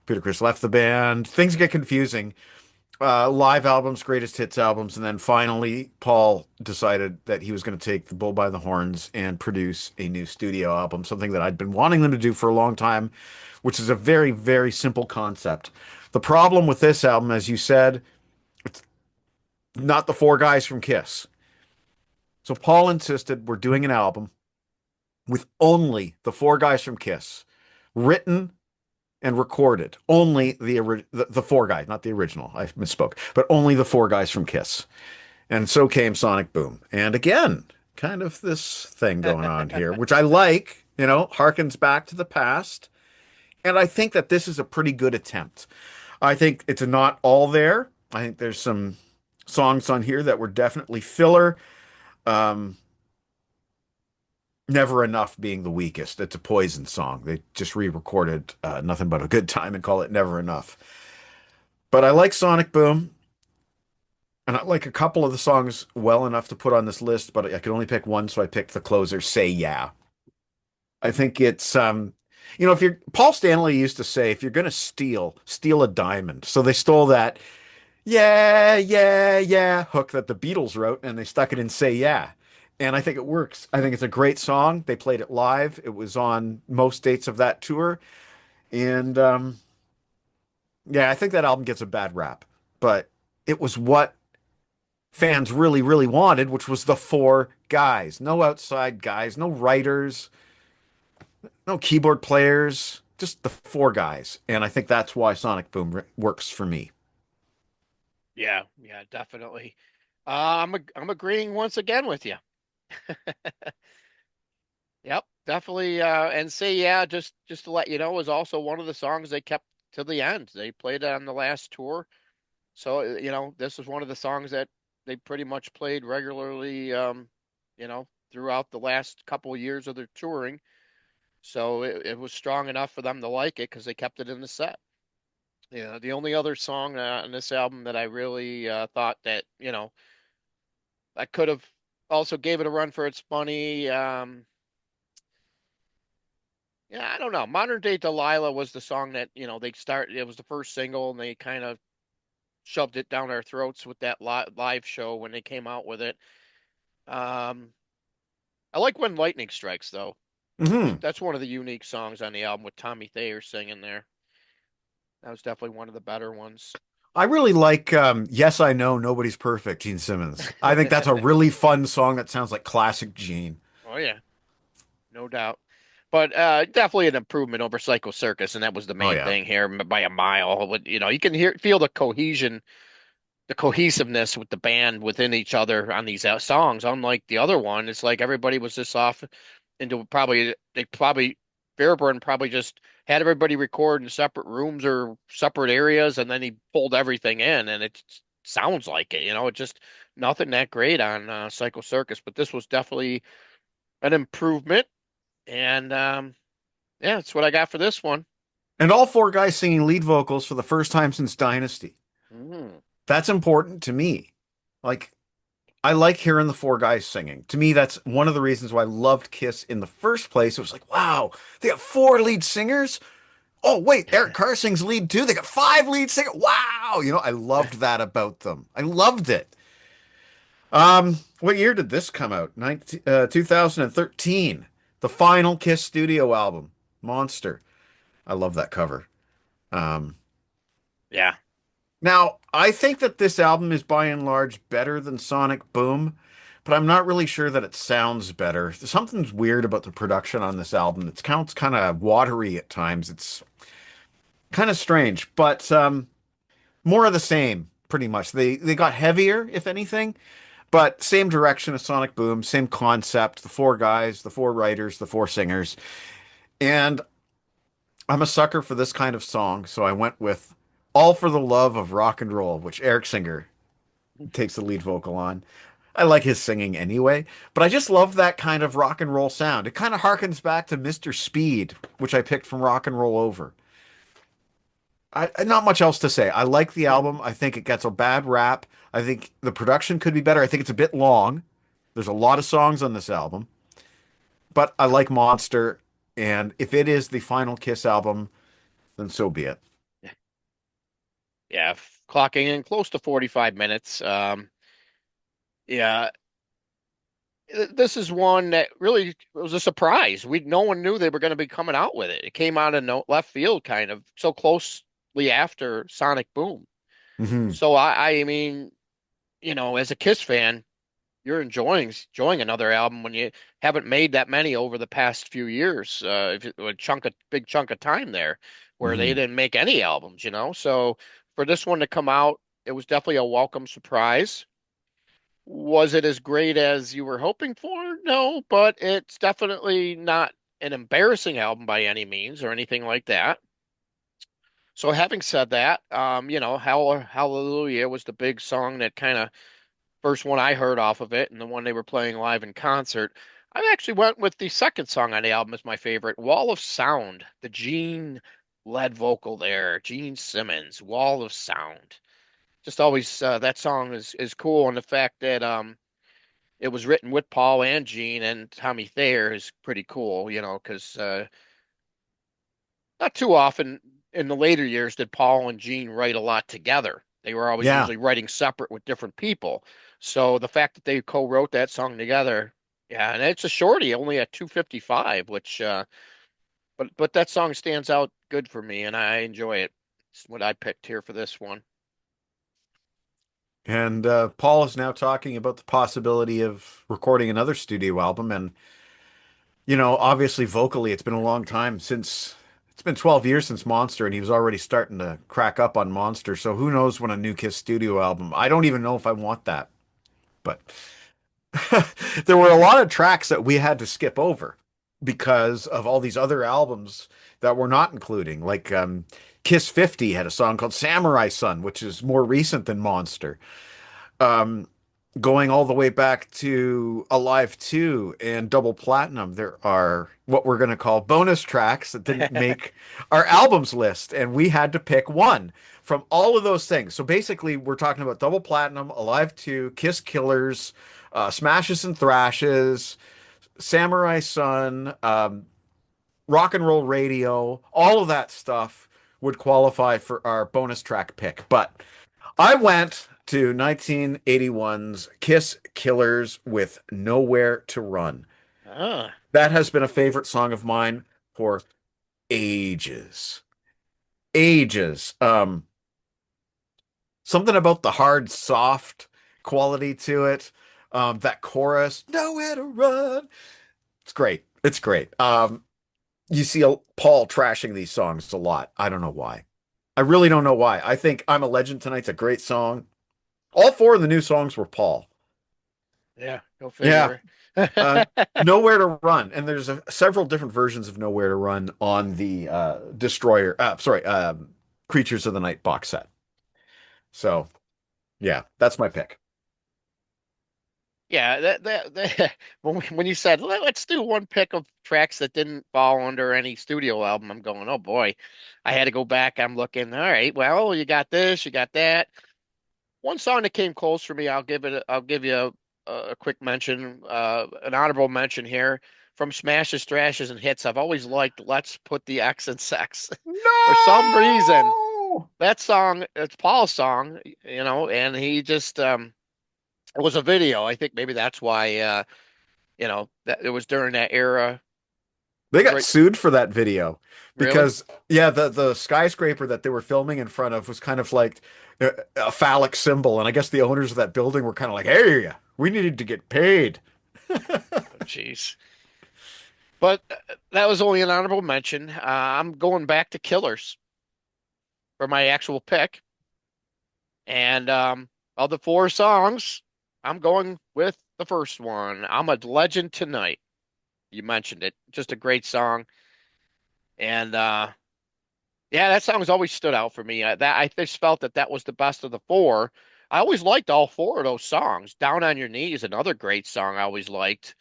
Peter Criss left the band. Things get confusing. Live albums, greatest hits albums, and then finally Paul decided that he was going to take the bull by the horns and produce a new studio album, something that I'd been wanting them to do for a long time, which is a very, very simple concept. The problem with this album, as you said, not the four guys from Kiss. So Paul insisted we're doing an album with only the four guys from Kiss, written and recorded. Only the four guys, not the original. I misspoke, but only the four guys from Kiss. And so came Sonic Boom. And again, kind of this thing going on here, which I like, harkens back to the past. And I think that this is a pretty good attempt. I think it's not all there. I think there's some songs on here that were definitely filler. Um, Never Enough being the weakest. It's a Poison song. They just re-recorded Nothing But a Good Time and call it Never Enough. But I like Sonic Boom, and I like a couple of the songs well enough to put on this list, but I could only pick one, so I picked the closer, Say Yeah. I think it's if you're Paul Stanley used to say, if you're gonna steal, steal a diamond. So they stole that yeah, yeah, yeah hook that the Beatles wrote and they stuck it in Say Yeah. And I think it works. I think it's a great song. They played it live. It was on most dates of that tour. And yeah, I think that album gets a bad rap. But it was what fans really, really wanted, which was the four guys. No outside guys, no writers, no keyboard players, just the four guys. And I think that's why Sonic Boom works for me. Yeah, yeah, definitely. I'm agreeing once again with you. Yep, definitely. And Say Yeah, just to let you know, was also one of the songs they kept to the end. They played it on the last tour. So, this was one of the songs that they pretty much played regularly, throughout the last couple of years of their touring. So it was strong enough for them to like it because they kept it in the set. Yeah, the only other song on this album that I really thought that, I could have also gave it a run for its money. Yeah, I don't know. Modern Day Delilah was the song that, it was the first single and they kind of shoved it down our throats with that live show when they came out with it. Um, I like When Lightning Strikes though. Hmm. That's one of the unique songs on the album with Tommy Thayer singing there. That was definitely one of the better ones. I really like Yes, I Know Nobody's Perfect, Gene Simmons. I think that's a really fun song that sounds like classic Gene. Oh yeah, no doubt. But definitely an improvement over Psycho Circus, and that was the Oh main yeah. thing here by a mile. You can feel the cohesiveness with the band within each other on these songs. Unlike the other one, it's like everybody was just off into Fairburn probably just had everybody record in separate rooms or separate areas, and then he pulled everything in, and it sounds like it. It just nothing that great on Psycho Circus, but this was definitely an improvement, and yeah, that's what I got for this one. And all four guys singing lead vocals for the first time since Dynasty. Mm. That's important to me. Like, I like hearing the four guys singing. To me, that's one of the reasons why I loved Kiss in the first place. It was like, wow, they have four lead singers. Oh, wait, Eric Carr sings lead too. They got five lead singers. Wow. I loved that about them. I loved it. What year did this come out? 2013. The final Kiss studio album, Monster. I love that cover. Um, Yeah. Now, I think that this album is by and large better than Sonic Boom, but I'm not really sure that it sounds better. Something's weird about the production on this album. It sounds kind of watery at times. It's kind of strange, but more of the same, pretty much. They got heavier, if anything, but same direction as Sonic Boom, same concept. The four guys, the four writers, the four singers, and I'm a sucker for this kind of song, so I went with All for the Love of Rock and Roll, which Eric Singer takes the lead vocal on. I like his singing anyway, but I just love that kind of rock and roll sound. It kind of harkens back to Mr. Speed, which I picked from Rock and Roll Over. Not much else to say. I like the album. I think it gets a bad rap. I think the production could be better. I think it's a bit long. There's a lot of songs on this album, but I like Monster, and if it is the final Kiss album, then so be it. Yeah, clocking in close to 45 minutes. Yeah, this is one that really was a surprise. No one knew they were going to be coming out with it. It came out of no left field, kind of so closely after Sonic Boom. Hmm. So I mean, as a Kiss fan, you're enjoying another album when you haven't made that many over the past few years. If it, a big chunk of time there where they Mhm. didn't make any albums, you know. So for this one to come out, it was definitely a welcome surprise. Was it as great as you were hoping for? No, but it's definitely not an embarrassing album by any means or anything like that. So having said that, you know, Hallelujah was the big song that kind of first one I heard off of it and the one they were playing live in concert. I actually went with the second song on the album as my favorite, Wall of Sound, the Gene led vocal there, Gene Simmons, Wall of Sound. Just always that song is cool, and the fact that it was written with Paul and Gene and Tommy Thayer is pretty cool, you know, because not too often in the later years did Paul and Gene write a lot together. They were always Yeah. usually writing separate with different people. So the fact that they co-wrote that song together, yeah, and it's a shorty, only at 2:55, which but that song stands out good for me and I enjoy it. It's what I picked here for this one. And Paul is now talking about the possibility of recording another studio album. And, obviously vocally, it's been a long time since it's been 12 years since Monster, and he was already starting to crack up on Monster. So who knows when a new Kiss studio album? I don't even know if I want that. But there were a lot of tracks that we had to skip over because of all these other albums that we're not including. Like Kiss 50 had a song called Samurai Sun, which is more recent than Monster. Um, Going all the way back to Alive 2 and Double Platinum, there are what we're going to call bonus tracks that didn't make our albums list, and we had to pick one from all of those things. So basically, we're talking about Double Platinum, Alive 2, Kiss Killers, Smashes and Thrashes, Samurai Sun, Rock and Roll Radio, all of that stuff would qualify for our bonus track pick. But I went to 1981's Kiss Killers with Nowhere to Run. Ah, That has been a favorite song of mine for ages. Ages. Something about the hard, soft quality to it. That chorus, Nowhere to Run. It's great. It's great. You see Paul trashing these songs a lot. I don't know why. I really don't know why. I think I'm a Legend Tonight's a great song. All four of the new songs were Paul. yeah, go Yeah. figure. Uh, Nowhere to Run. And there's several different versions of Nowhere to Run on the Destroyer, sorry, Creatures of the Night box set. So, yeah, that's my pick. Yeah, that when you said Let's do one pick of tracks that didn't fall under any studio album," I'm going, oh boy, I had to go back. I'm looking. All right, well, you got this, you got that. One song that came close for me, I'll give you a quick mention, an honorable mention here from Smashes, Thrashes, and Hits. I've always liked "Let's Put the X in Sex." For some reason, No! that song, it's Paul's song, you know, and he just it was a video. I think maybe that's why you know, that it was during that era. It They was got right, sued for that video really? because, yeah, the skyscraper that they were filming in front of was kind of like a phallic symbol. And I guess the owners of that building were kind of like, hey, we needed to get paid. Oh, jeez. But that was only an honorable mention. I'm going back to Killers for my actual pick. And of the four songs, I'm going with the first one. I'm a Legend Tonight. You mentioned it. Just a great song. And yeah, that song's always stood out for me. That I just felt that that was the best of the four. I always liked all four of those songs. Down on Your Knees, another great song I always liked.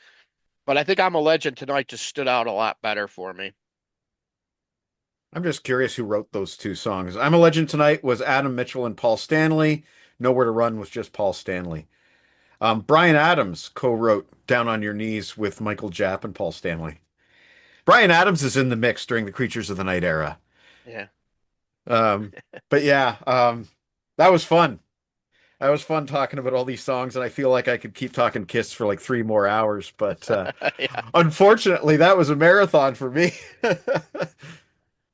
But I think I'm a Legend Tonight just stood out a lot better for me. I'm just curious who wrote those two songs. I'm a Legend Tonight was Adam Mitchell and Paul Stanley. Nowhere to Run was just Paul Stanley. Brian Adams co-wrote Down on Your Knees with Michael Japp and Paul Stanley. Brian Adams is in the mix during the Creatures of the Night era. Yeah. Um, but yeah, that was fun. That was fun talking about all these songs, and I feel like I could keep talking Kiss for like 3 more hours. But Yeah. unfortunately, that was a marathon for me.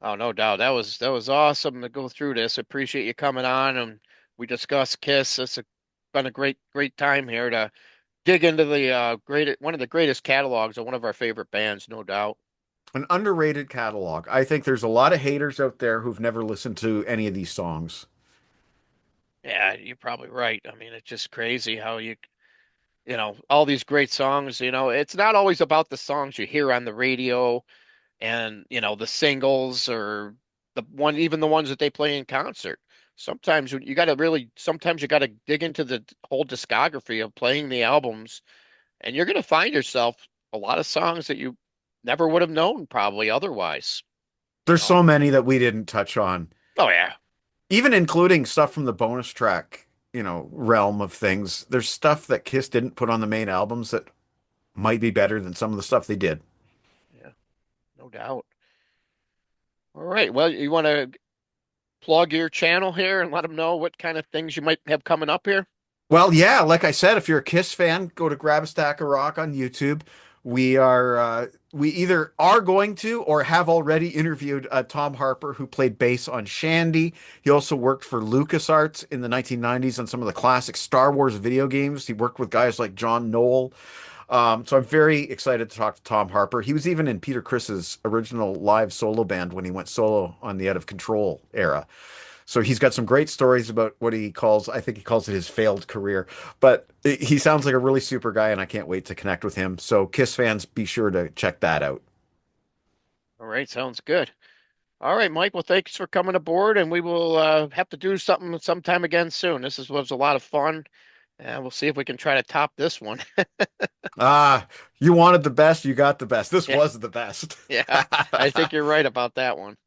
Oh, no doubt. That was awesome to go through this. Appreciate you coming on and we discussed Kiss. Been a great time here to dig into the one of the greatest catalogs of one of our favorite bands, no doubt. An underrated catalog. I think there's a lot of haters out there who've never listened to any of these songs. Yeah, you're probably right. I mean, it's just crazy how all these great songs, it's not always about the songs you hear on the radio and, the singles or even the ones that they play in concert. Sometimes sometimes you got to dig into the whole discography of playing the albums, and you're going to find yourself a lot of songs that you never would have known probably otherwise, you There's know. so many that we didn't touch on, Oh yeah. even including stuff from the bonus track, realm of things. There's stuff that Kiss didn't put on the main albums that might be better than some of the stuff they did. Yeah, no doubt. All right. Well, you want to plug your channel here and let them know what kind of things you might have coming up here? Well, yeah, like I said, if you're a Kiss fan, go to Grab a Stack of Rock on YouTube. We either are going to or have already interviewed Tom Harper, who played bass on Shandy. He also worked for LucasArts in the 1990s on some of the classic Star Wars video games. He worked with guys like John Knoll. So I'm very excited to talk to Tom Harper. He was even in Peter Criss's original live solo band when he went solo on the Out of Control era. So he's got some great stories about what he calls, I think he calls it his failed career. But he sounds like a really super guy, and I can't wait to connect with him. So Kiss fans, be sure to check that out. All right, sounds good. All right, Mike. Well, thanks for coming aboard, and we will have to do something sometime again soon. Was a lot of fun, and we'll see if we can try to top this one. Ah, you wanted the best, you got the best. This Yeah, was the best. yeah. I think you're right about that one.